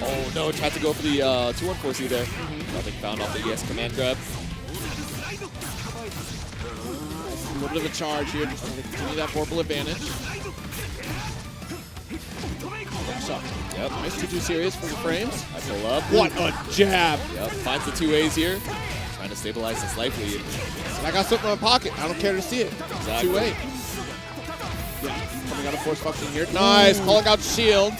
Oh no, tried to go for the 214C there. Nothing found off the ES command grab. A little bit of a charge here, just to continue that vorpal advantage. Yep. Nice 2-2 series for the frames. I pull up. What a jab! Yep, finds the 2As here. Trying to stabilize this life lead. I got something in my pocket. I don't care to see it. Exactly. 2-8. Yeah, coming out of force function here. Nice, calling out shield.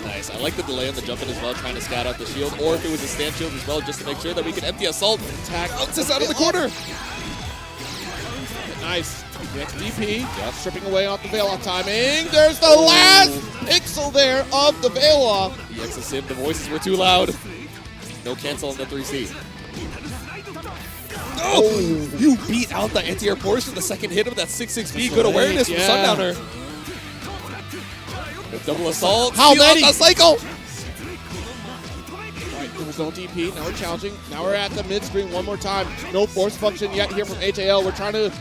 Nice. I like the delay on the jump in as well, trying to scout out the shield, or if it was a stand shield as well, just to make sure that we can empty assault. Attack. Outs us out of the corner. Nice. The XDP. Yep. Stripping away off the veil off timing. There's the last pixel there of the veil off. EX sim, the voices were too loud. No cancel on the 3C. Oh, you beat out the anti-air portion. The second hit of that 6-6B. Good awareness from Sundowner. Double assault. How many? The cycle. Right, there was no DP. Now we're challenging. Now we're at the mid screen one more time. No force function yet here from HAL. We're trying to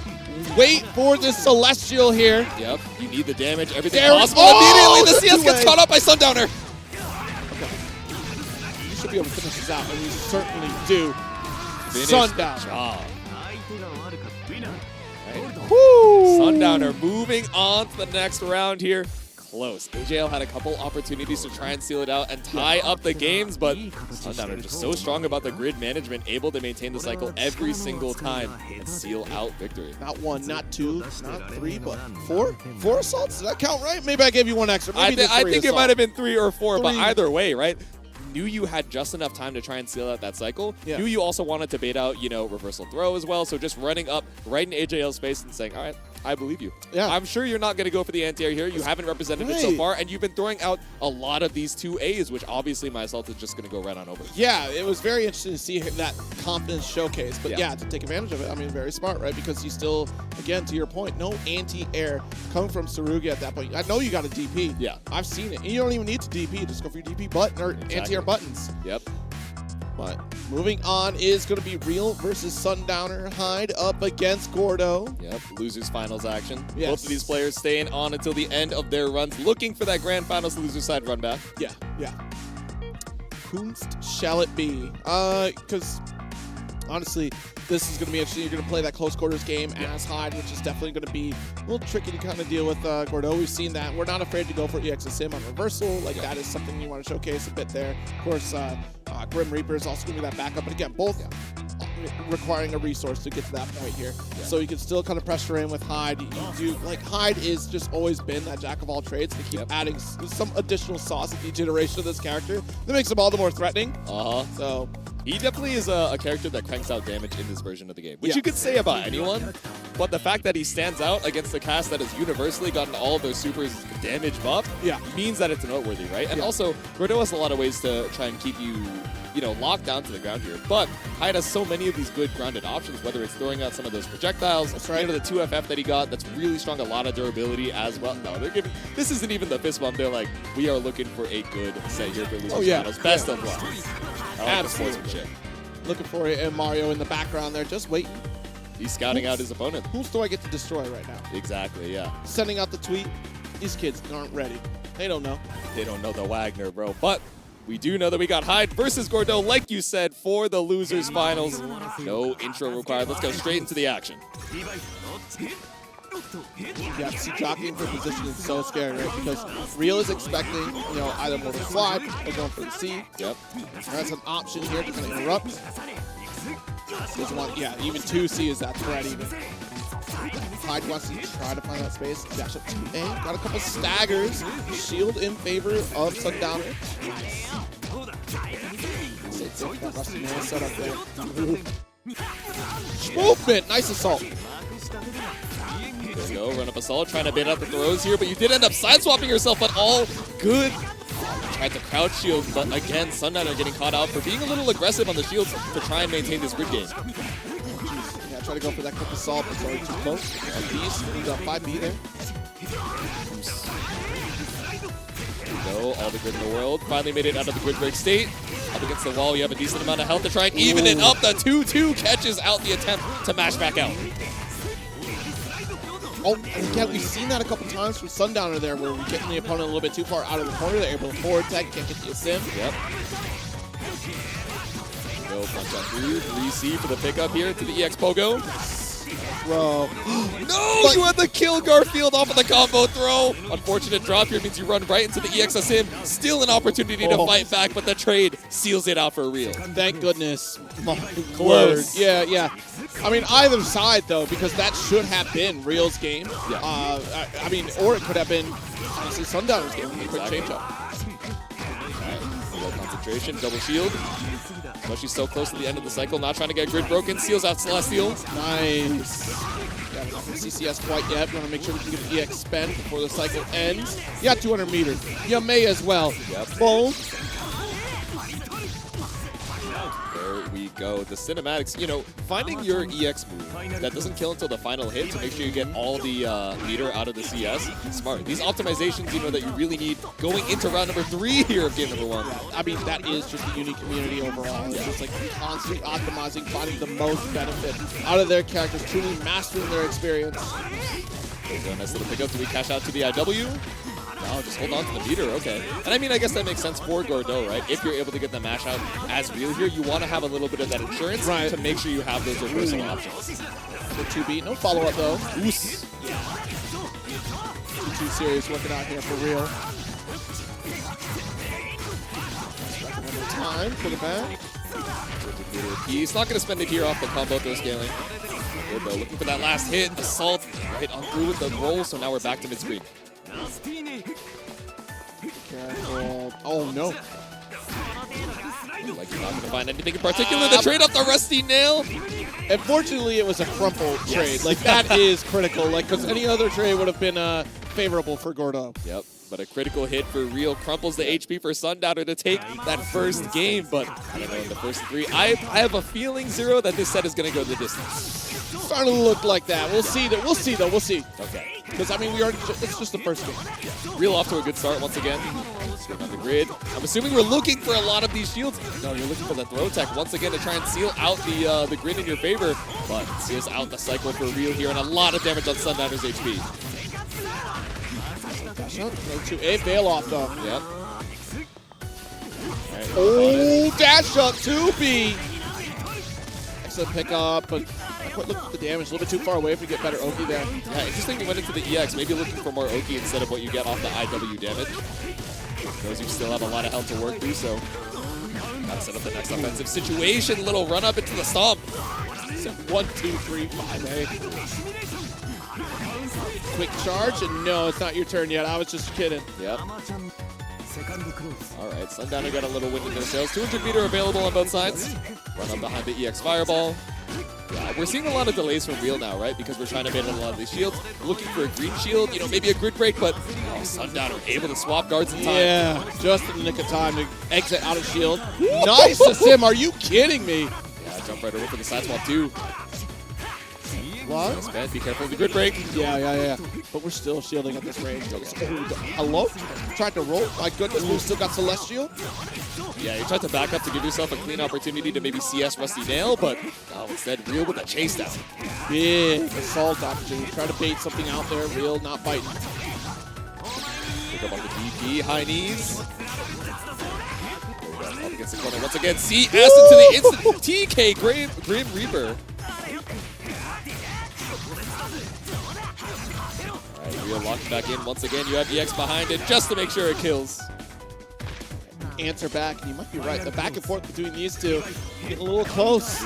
wait for this Celestial here. Yep, you need the damage, everything there possible. Immediately, the CS gets caught up by Sundowner. Okay. You should be able to finish this out, and we certainly do. Sundowner. Right. Woo! Sundowner moving on to the next round here. close. AJL had a couple opportunities to try and seal it out and tie up the games, but Sundowner just so strong about the grid management, able to maintain the cycle every single time and seal out victory. Not one, not two, not three, but four? 4 assaults? Does that count right? Maybe I gave you one extra. Maybe I think it might have been 3 or 4, but 3. either way, right? Knew you had just enough time to try and seal out that cycle. Yeah. Knew you also wanted to bait out, you know, reversal throw as well. So just running up right in AJL's face and saying, all right, I believe you. Yeah. I'm sure you're not going to go for the anti-air here. You haven't represented it so far, and you've been throwing out a lot of these 2As, which obviously my assault is just going to go right on over. Yeah, it was very interesting to see that confidence showcase. But Yeah. yeah, to take advantage of it, I mean, very smart, right? Because you still, again, to your point, no anti-air coming from Tsurugi at that point. I know you got a DP. Yeah. I've seen it. And you don't even need to DP. Just go for your DP button or anti-air buttons. Yep. But moving on is going to be Real versus Sundowner. Hyde up against Gordeau. Yep, losers finals action. Yes. Both of these players staying on until the end of their runs, looking for that grand finals loser side run back. Yeah, yeah. Kunst shall it be? Because honestly, this is going to be interesting. You're going to play that close quarters game as Hyde, which is definitely going to be a little tricky to kind of deal with Gordeau. We've seen that. We're not afraid to go for EXSim on reversal. Like, that is something you want to showcase a bit there. Of course, Grim Reaper is also going to be that backup. But again, both requiring a resource to get to that point here. Yeah. So you can still kind of pressure in with Hyde. You do, like, Hyde is just always been that jack of all trades. They keep adding some additional sauce at each iteration of this character. That makes him all the more threatening. So he definitely is a character that cranks out damage in this version of the game, which you could say about anyone, but the fact that he stands out against the cast that has universally gotten all of their supers damage buff means that it's noteworthy, right? And also, Gordeau has a lot of ways to try and keep you, locked down to the ground here, but Hyde has so many of these good grounded options, whether it's throwing out some of those projectiles, the 2FF that he got, that's really strong, a lot of durability as well. No, they're giving, this isn't even the fist bump, they're like, we are looking for a good set here for losers finals. Best of luck. Absolutely. Looking for it, and Mario in the background there, just waiting. He's scouting out his opponent. Who do I get to destroy right now? Exactly, yeah. Sending out the tweet. These kids aren't ready. They don't know. They don't know the Wagner, bro. But we do know that we got Hyde versus Gordeau, like you said, for the losers finals. No intro required. Let's go straight into the action. Yeah, see, jockeying for position is so scary, right? Because Real is expecting, either more to slide or going for the C. Yep. That's an option here to kind of interrupt. Doesn't want, even 2C is that threat even. Hyde wants to try to find that space. Dash up 2A. Got a couple staggers. Shield in favor of Sundowner. That Rusty Man set up there. Movement! Nice assault. There we go, run up assault, trying to bait out the throws here, but you did end up side swapping yourself, but all good. Tried to crouch shield, but again, Sundowner getting caught out for being a little aggressive on the shields to try and maintain this grid game. Yeah, try to go for that quick assault, but it's already too close. Beast, we got 5B there. There we go, all the grid in the world. Finally made it out of the grid break state. Up against the wall, you have a decent amount of health to try and even it up. The 2-2 catches out the attempt to mash back out. Oh, and again, we've seen that a couple times from Sundowner there, where we're getting the opponent a little bit too far out of the corner. They're able to forward tech, can't get the sim. Yep. Go punch out through. 3C for the pickup here to the EXPO go. Bro. No, you had the kill Garfield off of the combo throw. Unfortunate drop here means you run right into the EXSim. Still an opportunity to fight back, but the trade seals it out for Real. Thank goodness. My Close. word. Yeah. I mean, either side, though, because that should have been Real's game. Yeah. I mean, or it could have been, honestly, Sundowner's game with a quick change-up. Low concentration, double shield. But she's so close to the end of the cycle, not trying to get grid broken. Seals out Celestial. Nice. Yeah, we're not from CCS quite yet. We want to make sure we can get an EX spend before the cycle ends. Yeah, 200 meters. You may as well. Yep. Boom. There we go. The cinematics, finding your EX move that doesn't kill until the final hit to make sure you get all the meter out of the CS. Smart. These optimizations, that you really need going into round number 3 here of game number 1. I mean, that is just the UNI community overall. It's just like constantly optimizing, finding the most benefit out of their characters, truly mastering their experience. There we go. Nice little pickup. Do we cash out to the IW? No, just hold on to the meter, okay. And I mean, I guess that makes sense for Gordeau, right? If you're able to get the mash out as Real here, you want to have a little bit of that insurance to make sure you have those reversal options. The 2B, no follow-up though. Oos. 2 series working out here for real. One more time for the back. He's not going to spend it here off the combo throw scaling. Gordeau looking for that last hit. Assault hit on through with the roll, so now we're back to mid-screen. Careful. Oh, no. Like you're not going to find anything in particular. The trade off the Rusty Nail. Unfortunately, it was a crumple trade. Like, that is critical. Like, because any other trade would have been favorable for Gordeau. Yep, but a critical hit for Real crumples the HP for Sundowner to take that first game. But I don't know, in the first three, I have a feeling, Zero, that this set is going to go the distance. Starting to look like that. We'll see, though. We'll see, though. We'll see. Okay. Because, I mean, it's just the first game. Real off to a good start once again. On the grid. I'm assuming we're looking for a lot of these shields. No, you're looking for the throw tech once again to try and seal out the grid in your favor. But seals out the cycle for Real here and a lot of damage on Sundowner's HP. To a bail off though. Yep. Right, oh, dash up 2B. Excellent pickup, but look at the damage. A little bit too far away if we get better Oki there. Yeah, interesting you went into the EX, maybe looking for more Oki instead of what you get off the IW damage. Because you still have a lot of health to work through, so gotta set up the next offensive situation. Little run up into the stomp. So 1, 2, 3, 5A. Quick charge, and no, it's not your turn yet. I was just kidding. Yep. All right, Sundowner got a little wind in their sails. 200 meter available on both sides. Run up behind the EX Fireball. Yeah, we're seeing a lot of delays from Real now, right? Because we're trying to bait on a lot of these shields. We're looking for a green shield, you know, maybe a grid break, but Sundowner able to swap guards in time. Yeah, just in the nick of time to exit out of shield. Nice to Sim, are you kidding me? Yeah, jump right over for the side swap too. What? Nice, man. Be careful of the grid break. Yeah. But we're still shielding at this range. Oh, hello? Tried to roll. My goodness, we've still got Celestial. Yeah, you tried to back up to give yourself a clean opportunity to maybe CS Rusty Nail, but instead Real with a chase down. Big assault opportunity. Try to bait something out there. Real not biting. Pick up on the DP. High knees. Up against the corner once again. CS into the instant. TK Grim Reaper. Alright, Real locked back in once again. You have EX behind it just to make sure it kills. Answer back, and you might be right. The back and forth between these two getting a little close.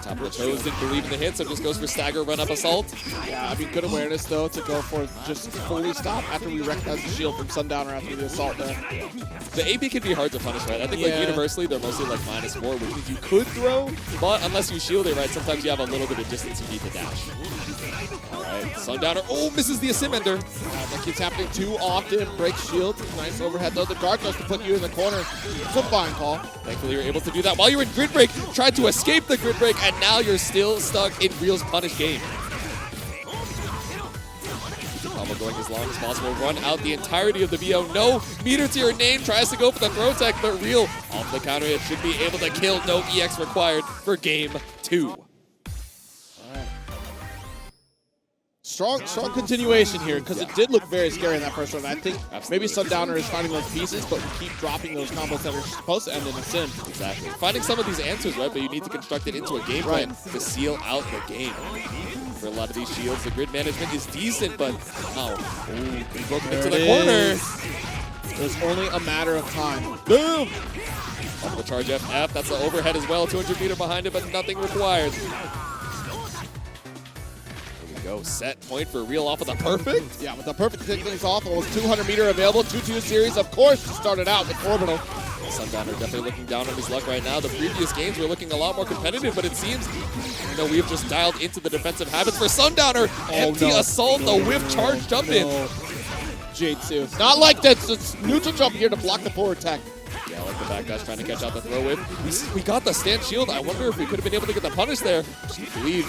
Top of the toes, didn't believe in the hit, so just goes for stagger, run up assault. Yeah, I mean, good awareness though to go for just fully stop after we recognize the shield from Sundowner after the assault there. The AP can be hard to punish, right? I think like universally they're mostly like -4, which means you could throw, but unless you shield it right, sometimes you have a little bit of distance you need to dash. Alright, Sundowner, misses the Asim Ender. That keeps happening too often. Breaks shield. Nice overhead though. The guard goes to put you in the corner. It's a fine call. Thankfully you're able to do that while you're in grid break. Tried to escape the grid break, and now you're still stuck in Real's punish game. Combo going as long as possible. Run out the entirety of the VO. No meter to your name. Tries to go for the throw tech, but Real off the counter hit should be able to kill. No EX required for game 2. Strong continuation here, because it did look very scary in that first round. I think maybe Sundowner is finding those pieces, but we keep dropping those combos that are supposed to end in a sim. Exactly. Finding some of these answers, right, but you need to construct it into a game plan to seal out the game. For a lot of these shields, the grid management is decent, but we broke into the corner. It was only a matter of time. Boom! Off the charge FF, that's the overhead as well, 200 meter behind it, but nothing required. Go set point for Real off of the perfect. Yeah, with the perfect to kick things off, almost 200 meter available, 2-2 series, of course, to start it out with Orbital. Sundowner definitely looking down on his luck right now. The previous games were looking a lot more competitive, but it seems, we have just dialed into the defensive habits for Sundowner. Empty assault, the whip charge jump in. J2. Not like that, it's neutral jump here to block the forward attack. Yeah, I like the back dash trying to catch out the throw whip. We got the stand shield. I wonder if we could have been able to get the punish there. Leave.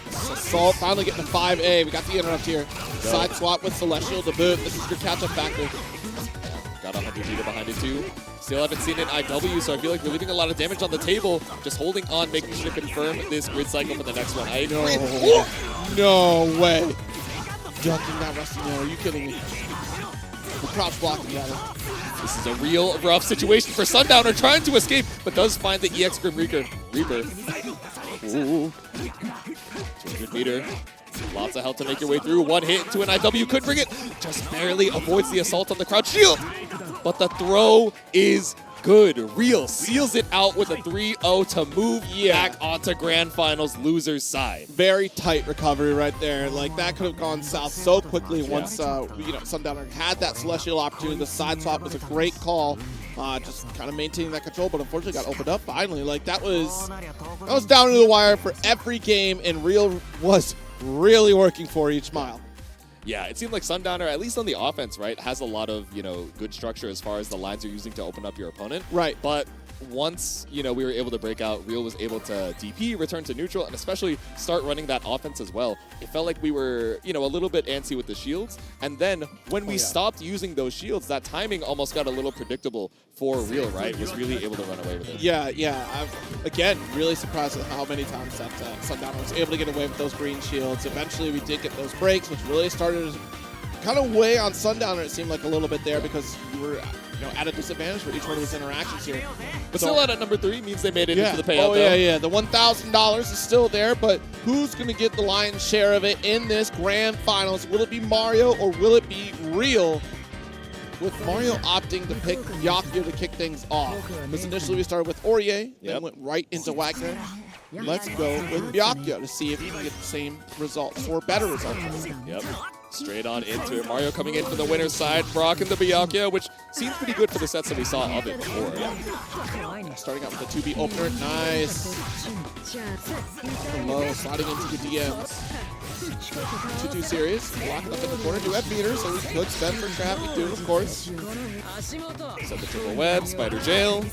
Assault finally getting the 5A. We got the interrupt here. Side swap with Celestial to boot. This is your catch-up factor. Yeah, got 100 meter behind it too. Still haven't seen an IW, so I feel like we're leaving a lot of damage on the table. Just holding on, making sure to confirm this grid cycle for the next one. No way. Ducking that Rusty Nail. Are you kidding me? We're crouch blocking at it. This is a real rough situation for Sundowner, trying to escape, but does find the EX Grim Reaper. Ooh. 200 meter. Lots of health to make your way through. One hit into an IW, could bring it. Just barely avoids the assault on the crouch shield. But the throw is good. Real seals it out with a 3-0 to move back onto Grand Finals loser's side. Very tight recovery right there. Like, that could have gone south so quickly once Sundowner had that celestial opportunity. The side swap was a great call. Just kind of maintaining that control, but unfortunately got opened up finally. Like, that was down to the wire for every game, and Real was really working for each mile. Yeah, it seemed like Sundowner, at least on the offense, right, has a lot of, good structure as far as the lines you're using to open up your opponent. Right. But once, we were able to break out, Real was able to DP, return to neutral, and especially start running that offense as well. It felt like we were, a little bit antsy with the shields. And then when we stopped using those shields, that timing almost got a little predictable for Real, right? Was really able to run away with it. Yeah. Again, really surprised at how many times that Sundowner was able to get away with those green shields. Eventually, we did get those breaks, which really started to kind of weigh on Sundowner, it seemed like, a little bit there, because you were at a disadvantage for each one of these interactions here. But still out at number 3 means they made it into the payout. Oh, yeah. The $1,000 is still there, but who's going to get the lion's share of it in this grand finals? Will it be Mario or will it be Real? With Mario opting to pick Byakuya to kick things off. Because initially we started with Aurier, then went right into Wagner. Let's go with Byakuya to see if we can get the same results or better results. Yep. Straight on into it. Mario coming in for the winner's side. Brock and the Byakuya, which seems pretty good for the sets that we saw of it before. Starting out with the 2B opener. Nice. Low, sliding into the DMs. 2-2 series. Blocking up in the corner. Do have meters, so we could spend for traffic too, of course. Set the triple web. Spider jail.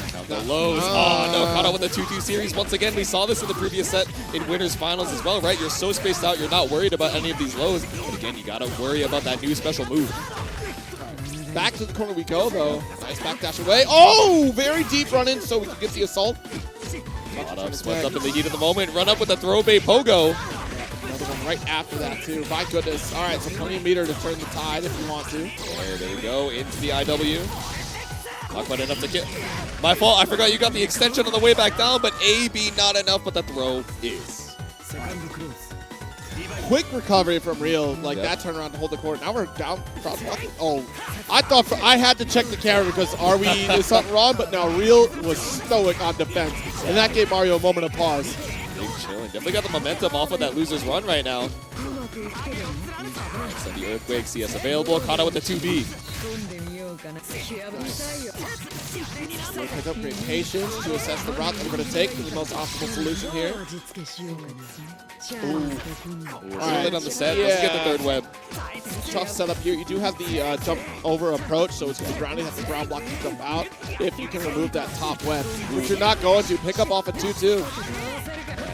Count the lows. Oh, no. Caught out with the 2-2 series. Once again, we saw this in the previous set in winners finals as well, right? You're so spaced out, you're not worried about any of these lows. But again, you got to worry about that new special move. Back to the corner we go, though. Nice backdash away. Oh, very deep run in so we can get the assault. Caught up, swept up in the heat of the moment. Run up with a throw bait pogo. Another one right after that, too. My goodness. All right, so plenty of meter to turn the tide if you want to. There we go. Into the IW. Not quite enough to get. My fault. I forgot you got the extension on the way back down, but AB not enough, but the throw is. Quick recovery from Real. Like that turnaround to hold the court. Now we're down. Oh, I thought I had to check the camera because there's something wrong, but now Real was stoic on defense. And that gave Mario a moment of pause. Big chilling. Definitely got the momentum off of that loser's run right now. So the Earthquake CS available. Caught out with the 2B. Pick up great patience to assess the route that we're going to take for the most optimal solution here. Right on the set. Let's get the third web. Tough setup here. You do have the jump over approach, so it's the grounding, have the ground block to jump out if you can remove that top web, which you're not going to. Pick up off a 2-2.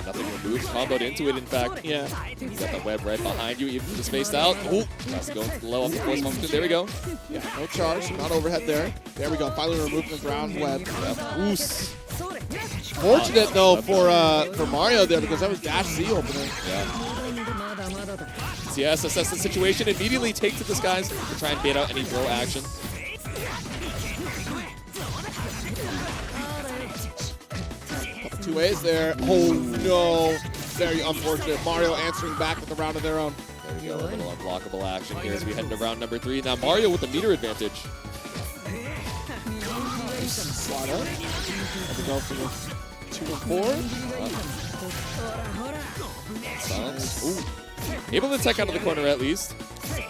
Nothing removed, comboed into it, in fact. Yeah. You got the web right behind you, even if it's spaced out. Ooh, has to go low off the force function. There we go. Yeah, no charge, not overhead there. There we go, finally removing the ground web. Oos. Fortunate, though, for Mario there, because that was dash Z opener. Yeah. CS assess the situation, immediately take to the skies to try and bait out any throw action. Two ways there. Oh, no. Very unfortunate. Mario answering back with a round of their own. There we go, a little unblockable action here as we head into round number 3. Now Mario with the meter advantage. Slide up. We go for the 2 and 4. Ooh. Able to tech out of the corner at least.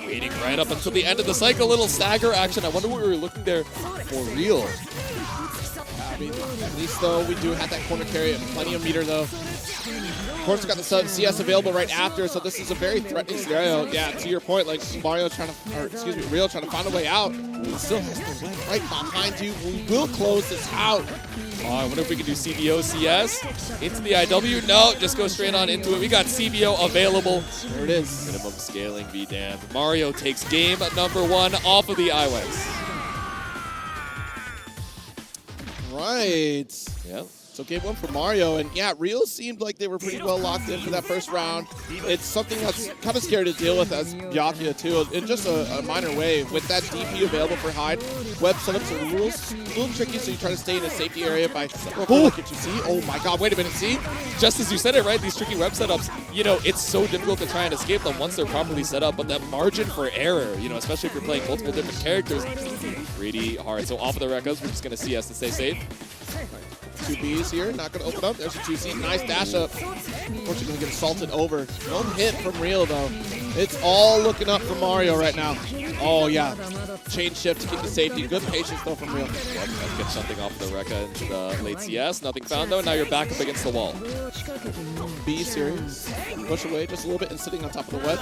Waiting right up until the end of the cycle. Little stagger action. I wonder what we were looking there for Real. I mean, at least, though, we do have that corner carry. Plenty of meter, though. Corner's got the CS available right after, so this is a very threatening scenario. Yeah, to your point, like Real trying to find a way out. He still has the web right behind you. We will close this out. Oh, I wonder if we can do CBO CS into the IW. No, just go straight on into it. We got CBO available. There it is. Minimum scaling be damned. Mario takes game number 1 off of the iWays. Right. Yep. So game 1 for Mario, and yeah, Real seemed like they were pretty well locked in for that first round. It's something that's kind of scary to deal with as Byakuya too, in just a minor way. With that DP available for Hyde, web setups are a little tricky, so you try to stay in a safety area by look at you see. Oh my god, wait a minute, see? Just as you said it, right? These tricky web setups, you know, it's so difficult to try and escape them once they're properly set up, but that margin for error, you know, especially if you're playing multiple different characters, pretty hard. So off of the Rekkas, we're just going to CS to stay safe. 2 Bs here, not going to open up. There's a 2C, nice dash up. Unfortunately, going to get assaulted over. No hit from Real, though. It's all looking up for Mario right now. Oh, yeah. Chain shift to keep the safety. Good patience, though, from Real. Let's get something off the Rekka into the late CS. Nothing found, though. Now you're back up against the wall. B series. Push away just a little bit and sitting on top of the web.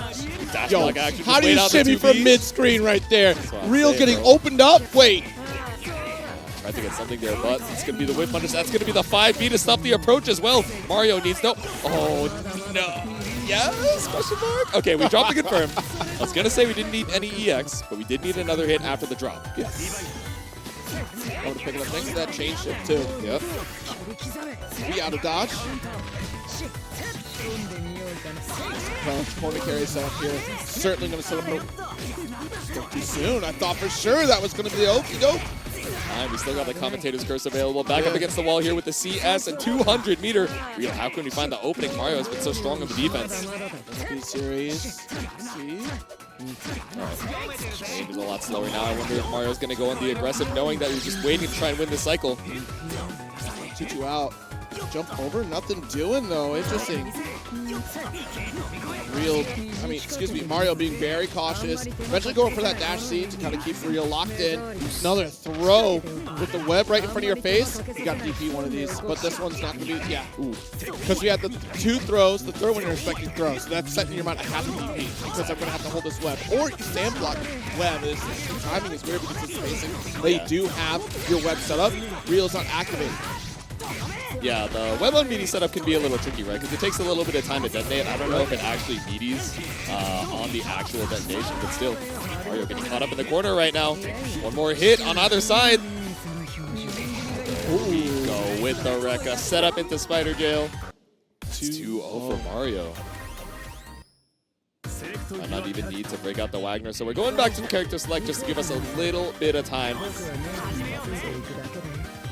Yo, how do you shimmy from mid-screen right there? Real getting opened up. Wait. Tried to get something there, but it's going to be the whip punish. That's going to be the 5B to stop the approach as well. Mario needs no. Oh, no. Yes? Question mark? Okay, we dropped the confirm. I was going to say we didn't need any EX, but we did need another hit after the drop. Yes. I'm going to pick it up thanks to that chain shift, too. Yep. We out of dodge. Corner carry set up here. Certainly going to set up too soon. I thought for sure that was going to be the okie doke. We still got the Commentators curse available. Back up against the wall here with the CS and 200 meter. Real, how can we find the opening? Mario has been so strong in the defense. B-series. See? Game is a lot slower now. I wonder if Mario's going to go on the aggressive, knowing that you're just waiting to try and win the cycle. Shoot you out. Jump over, nothing doing though. Interesting. Mario being very cautious. Eventually going for that dash C to kind of keep Real locked in. Another throw with the web right in front of your face. You got to DP one of these, but this one's not going to be, because we had the 2 throws, the third one you're expecting throws. So that's setting in your mind, I have to DP because I'm going to have to hold this web. Or you stand block web. The timing is weird because it's spacing. They do have your web set up. Real's not activated. Yeah, the web on meaty setup can be a little tricky, right? Because it takes a little bit of time to detonate. I don't know if it actually meaties on the actual detonation, but still, Mario getting caught up in the corner right now. One more hit on either side. There we go with the Rekka. Set up into Spider Jail. 2-0 for Mario. I not even need to break out the Wagner, so we're going back to the character select just to give us a little bit of time.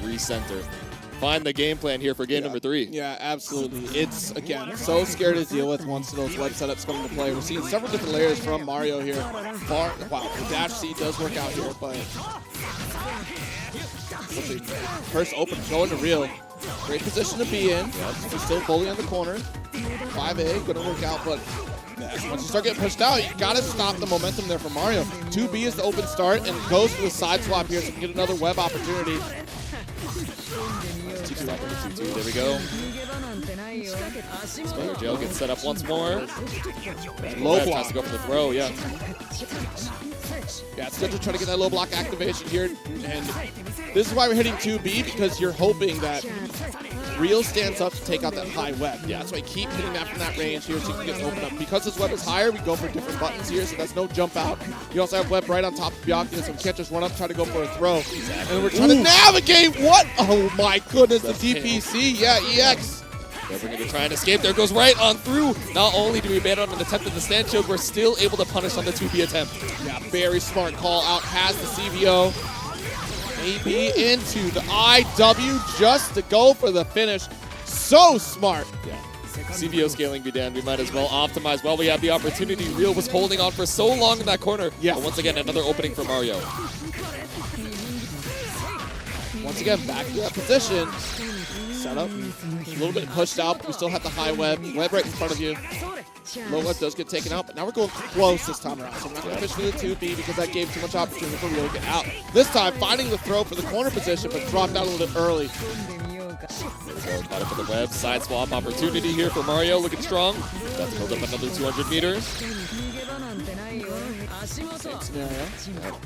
Recenter. Find the game plan here for game number 3. Yeah, absolutely. It's, again, so scary to deal with once those web setups come into play. We're seeing several different layers from Mario here. Wow, the dash C does work out here, but first open, going to Real. Great position to be in. He's still fully on the corner. 5A, gonna work out, but once you start getting pushed out, you gotta stop the momentum there for Mario. 2B is the open start and goes to the side swap here so we can get another web opportunity. 2-2 up into 2-2. There we go. Spider Jail gets set up once more. Low block. Has to go for the throw, yeah. Yeah, it's good to try to get that low block activation here. And this is why we're hitting 2B, because you're hoping that Real stands up to take out that high web. Yeah, that's why you keep hitting that from that range here so you can get opened up. Because this web is higher, we go for different buttons here, so that's no jump out. You also have web right on top of Byakuya, so we can't just run up and try to go for a throw. And we're trying to navigate. What? Oh my goodness, the DPC. Yeah, EX. They're going to try and escape. There goes right on through. Not only do we ban on an attempt at the stand choke, we're still able to punish on the 2B attempt. Yeah, very smart call out. Has the CVO. AB into the IW just to go for the finish. So smart. Yeah. CVO scaling be damned. We might as well optimize while we have the opportunity. Real was holding on for so long in that corner. Yeah. But once again, another opening for Mario. Once again, back to that position. Setup. A little bit pushed out, but we still have the high web. Web right in front of you. Low web does get taken out, but now we're going close this time around. So we're not going to fish for the 2B because that gave too much opportunity for Real to get out. This time, finding the throw for the corner position, but dropped out a little bit early. Caught up for the web. Side swap opportunity here for Mario. Looking strong. About to build up another 200 meters. Same scenario.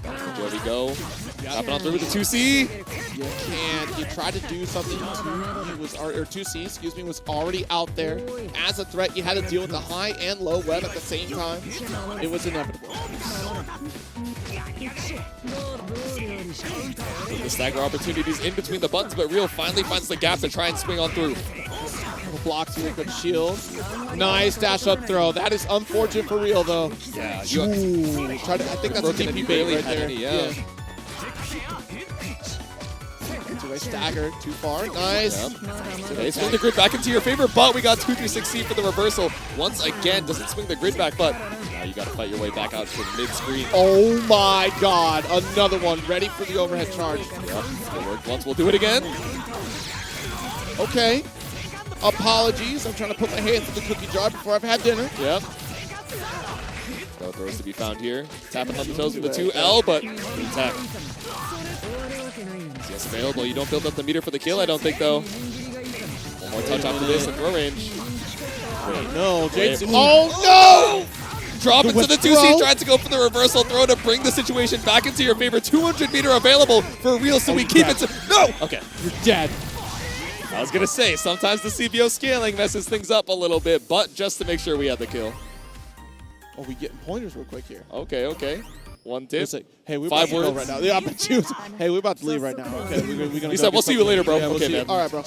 There we go. Dropping on through with the 2C. You can't. He tried to do something. 2C, excuse me, was already out there. As a threat, you had to deal with the high and low web at the same time. It was inevitable. The stagger opportunities in between the buttons, but Real finally finds the gap to try and swing on through. Blocks here, good shield. Nice dash up throw. That is unfortunate for Real though. Yeah, I think that's a DP bait right there. Yeah. Two-way stagger, too far. Nice. Yep. Okay, swing the grid back into your favor, but we got 236C for the reversal. Once again, doesn't swing the grid back, but now you got to fight your way back out to the mid-screen. Oh my god, another one. Ready for the overhead charge. Yep, it worked once, we'll do it again. Okay. Apologies, I'm trying to put my hands in the cookie jar before I've had dinner. Yep. No throws to be found here. Tapping on the toes with the 2L, but good tap. CS available. You don't build up the meter for the kill, I don't think, though. One more touch after this and throw range. Wait, no, Jason. Oh, no! Drop into the 2C, tries to go for the reversal throw to bring the situation back into your favor. 200 meter available for Real, so we keep it to... No! Okay. You're dead. I was going to say, sometimes the CBO scaling messes things up a little bit, but just to make sure we had the kill. Oh, we getting pointers real quick here. Okay, okay. One tip. Like, hey, we're 5 about to words. go right now. Yeah, but hey, we're about to leave right now. Okay, we're gonna. He said, "We'll see you later, bro." Yeah, okay, man. All right, bro.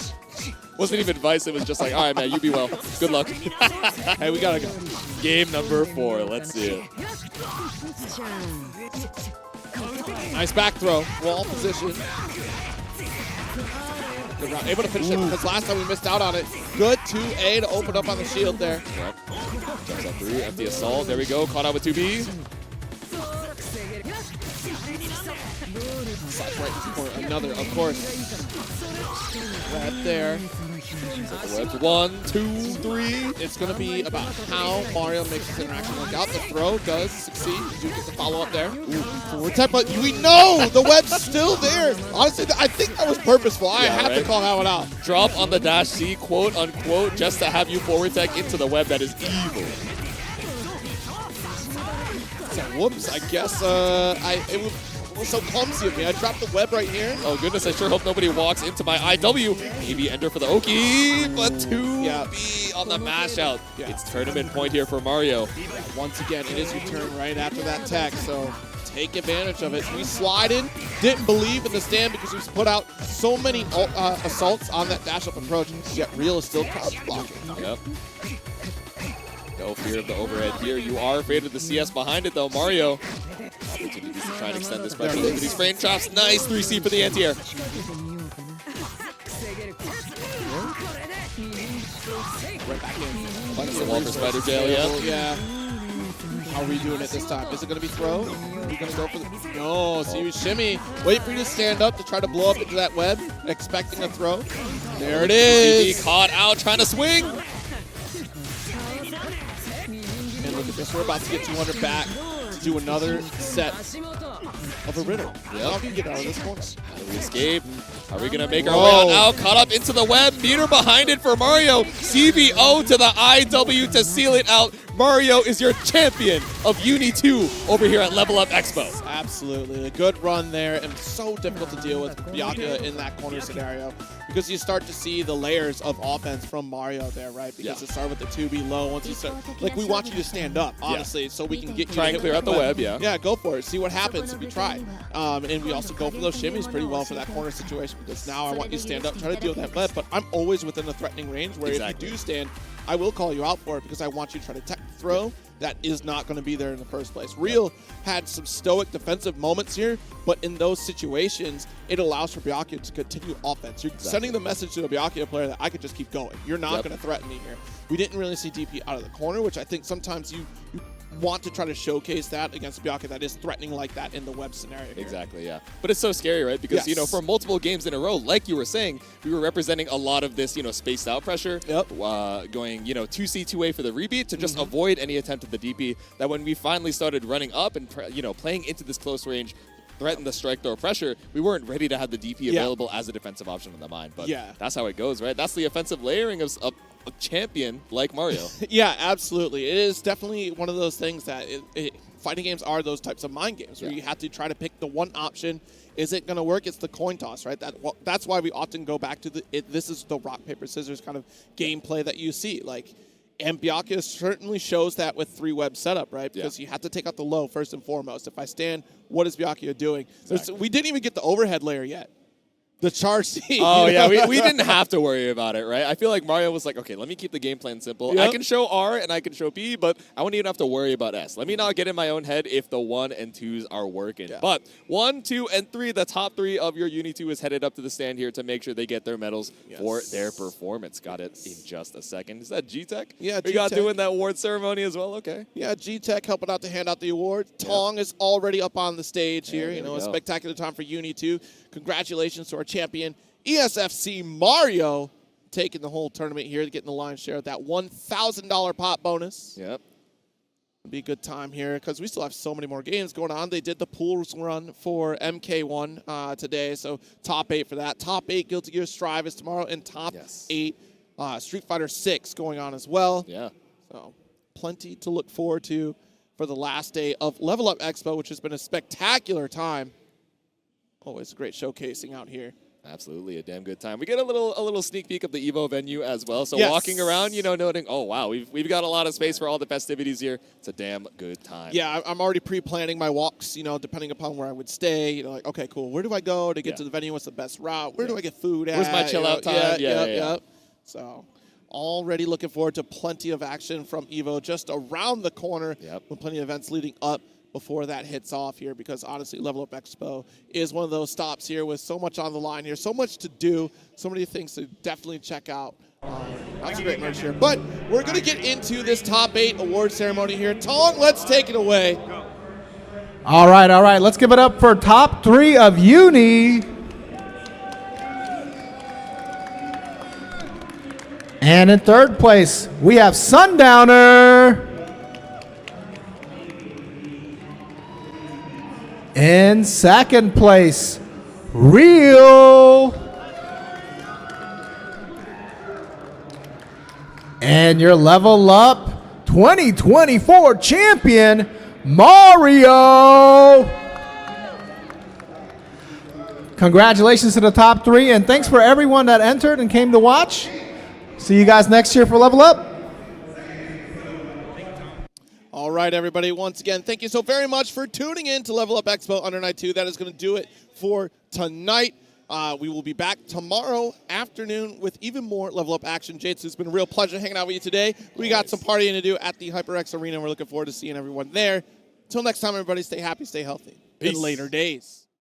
Wasn't even advice. It was just like, "All right, man, you be well. Good luck." Hey, we gotta go. Game number 4. Let's see it. Nice back throw. Wall position. Good round. Able to finish it because last time we missed out on it. Good 2A to open up on the shield there. Yep. Jumps up through. Empty assault. There we go. Caught out with 2B. Slides right for another, of course. Right there. Webs 1, 2, 3. It's going to be about how Mario makes his interaction work out. The throw does succeed. You do get the follow-up there. Forward tap, but we know the web's still there. Honestly, I think that was purposeful. I have to call that one out. Drop on the dash C, quote unquote, just to have you forward tech into the web. That is evil. So, whoops, I guess it was so clumsy of me. I dropped the web right here. Oh goodness, I sure hope nobody walks into my IW. Maybe ender for the Oki, but 2B on the mash out. Yeah. It's tournament point here for Mario. Once again, it is your turn right after that tech, so take advantage of it. We slide in, didn't believe in the stand because we've put out so many assaults on that dash up approach, yet Real is still crouch blocking. Yep. No fear of the overhead here. You are afraid of the CS behind it though, Mario. Opportunities to try and extend this pressure into these frame traps. Nice 3C for the anti-air. Right back in. Minus the wall for Spider Jail, Yeah. How are we doing it this time? Is it going to be throw? Are we going to go for the... No, see you shimmy. Wait for you to stand up to try to blow up into that web, expecting a throw. There it is. CB caught out, trying to swing. And look at this. We're about to get 200 back to do another set of a riddle. How do you get out of this corner? How do we escape? Are we going to make our way on out? Caught up into the web. Meter behind it for Mario. CBO to the IW to seal it out. Mario is your champion of UNI 2 over here at Level Up Expo. Absolutely. A good run there, and so difficult to deal with Byakuya in that corner scenario because you start to see the layers of offense from Mario there, right? Because it started with the 2B low. Once you start, like, we want you to stand up, honestly, so we can get you try and clear out the web, Yeah, go for it. See what happens if you try. And we also go for those shimmies pretty well for that corner situation because now I want you to stand up, try to deal with that web, but I'm always within a threatening range where if you do stand, I will call you out for it because I want you to try to tech throw that is not going to be there in the first place. Real had some stoic defensive moments here, but in those situations, it allows for Byakuya to continue offense. You're sending the message to a Byakuya player that I could just keep going. You're not going to threaten me here. We didn't really see DP out of the corner, which I think sometimes you want to try to showcase that against Byakuya that is threatening like that in the web scenario here. Exactly, yeah. But it's so scary, right? Because, you know, for multiple games in a row, like you were saying, we were representing a lot of this, you know, spaced out pressure. Going, you know, 2C, 2A for the rebeat to just avoid any attempt at the DP. That when we finally started running up and, you know, playing into this close range, threaten the strike throw pressure, we weren't ready to have the DP available as a defensive option in the mind. But that's how it goes, right? That's the offensive layering of a champion like Mario. Yeah, absolutely. It is definitely one of those things that fighting games are those types of mind games where you have to try to pick the one option. Is it going to work? It's the coin toss, right? That's why we often go back to this is the rock, paper, scissors kind of gameplay that you see. Like, And Byakuya certainly shows that with 3-web setup, right? Because Yeah. you have to take out the low first and foremost. If I stand, what is Byakuya doing? Exactly. We didn't even get the overhead layer yet. The charge C. Oh, yeah, we didn't have to worry about it, right? I feel like Mario was like, okay, let me keep the game plan simple. Yep. I can show R and I can show B, but I won't even have to worry about S. Let me not get in my own head if the 1 and 2s are working. Yeah. But 1, 2, and 3, the top 3 of your Uni 2 is headed up to the stand here to make sure they get their medals for their performance. Got it in just a second. Is that G-Tech? Yeah, We got G-Tech. doing that award ceremony as well? Okay. Yeah, G-Tech helping out to hand out the award. Tong is already up on the stage here. You know, a spectacular time for Uni 2. Congratulations to our champion, ESFC Mario, taking the whole tournament here, getting the lion's share of that $1,000 pot bonus. Yep. It'll be a good time here because we still have so many more games going on. They did the pools run for MK1 today, so top 8 for that. Top 8 Guilty Gear Strive is tomorrow, and top 8 Street Fighter 6 going on as well. Yeah. So plenty to look forward to for the last day of Level Up Expo, which has been a spectacular time. Always a great showcasing out here. Absolutely, a damn good time. We get a little sneak peek of the Evo venue as well. So Yes. walking around, you know, noting, oh wow, we've got a lot of space for all the festivities here. It's a damn good time. Yeah, I'm already pre-planning my walks, you know, depending upon where I would stay. You know, like, okay, cool, where do I go to get to the venue? What's the best route? Where do I get food at? Where's my chill out time? Yeah. So already looking forward to plenty of action from Evo just around the corner with plenty of events leading up before that hits off here, because honestly, Level Up Expo is one of those stops here with so much on the line here, so much to do, so many things to definitely check out. That's a great merch here. But we're going to get into this top 8 award ceremony here. Tong, let's take it away. All right. Let's give it up for top 3 of Uni. And in third place, we have Sundowner. In second place, Real. And your Level Up 2024 champion, Mario. Congratulations to the top 3, and thanks for everyone that entered and came to watch. See you guys next year for Level Up. All right, everybody. Once again, thank you so very much for tuning in to Level Up Expo Undernight 2. That is going to do it for tonight. We will be back tomorrow afternoon with even more Level Up action. Jates, it's been a real pleasure hanging out with you today. We got some partying to do at the HyperX Arena. We're looking forward to seeing everyone there. Until next time, everybody, stay happy, stay healthy. Peace. In later days.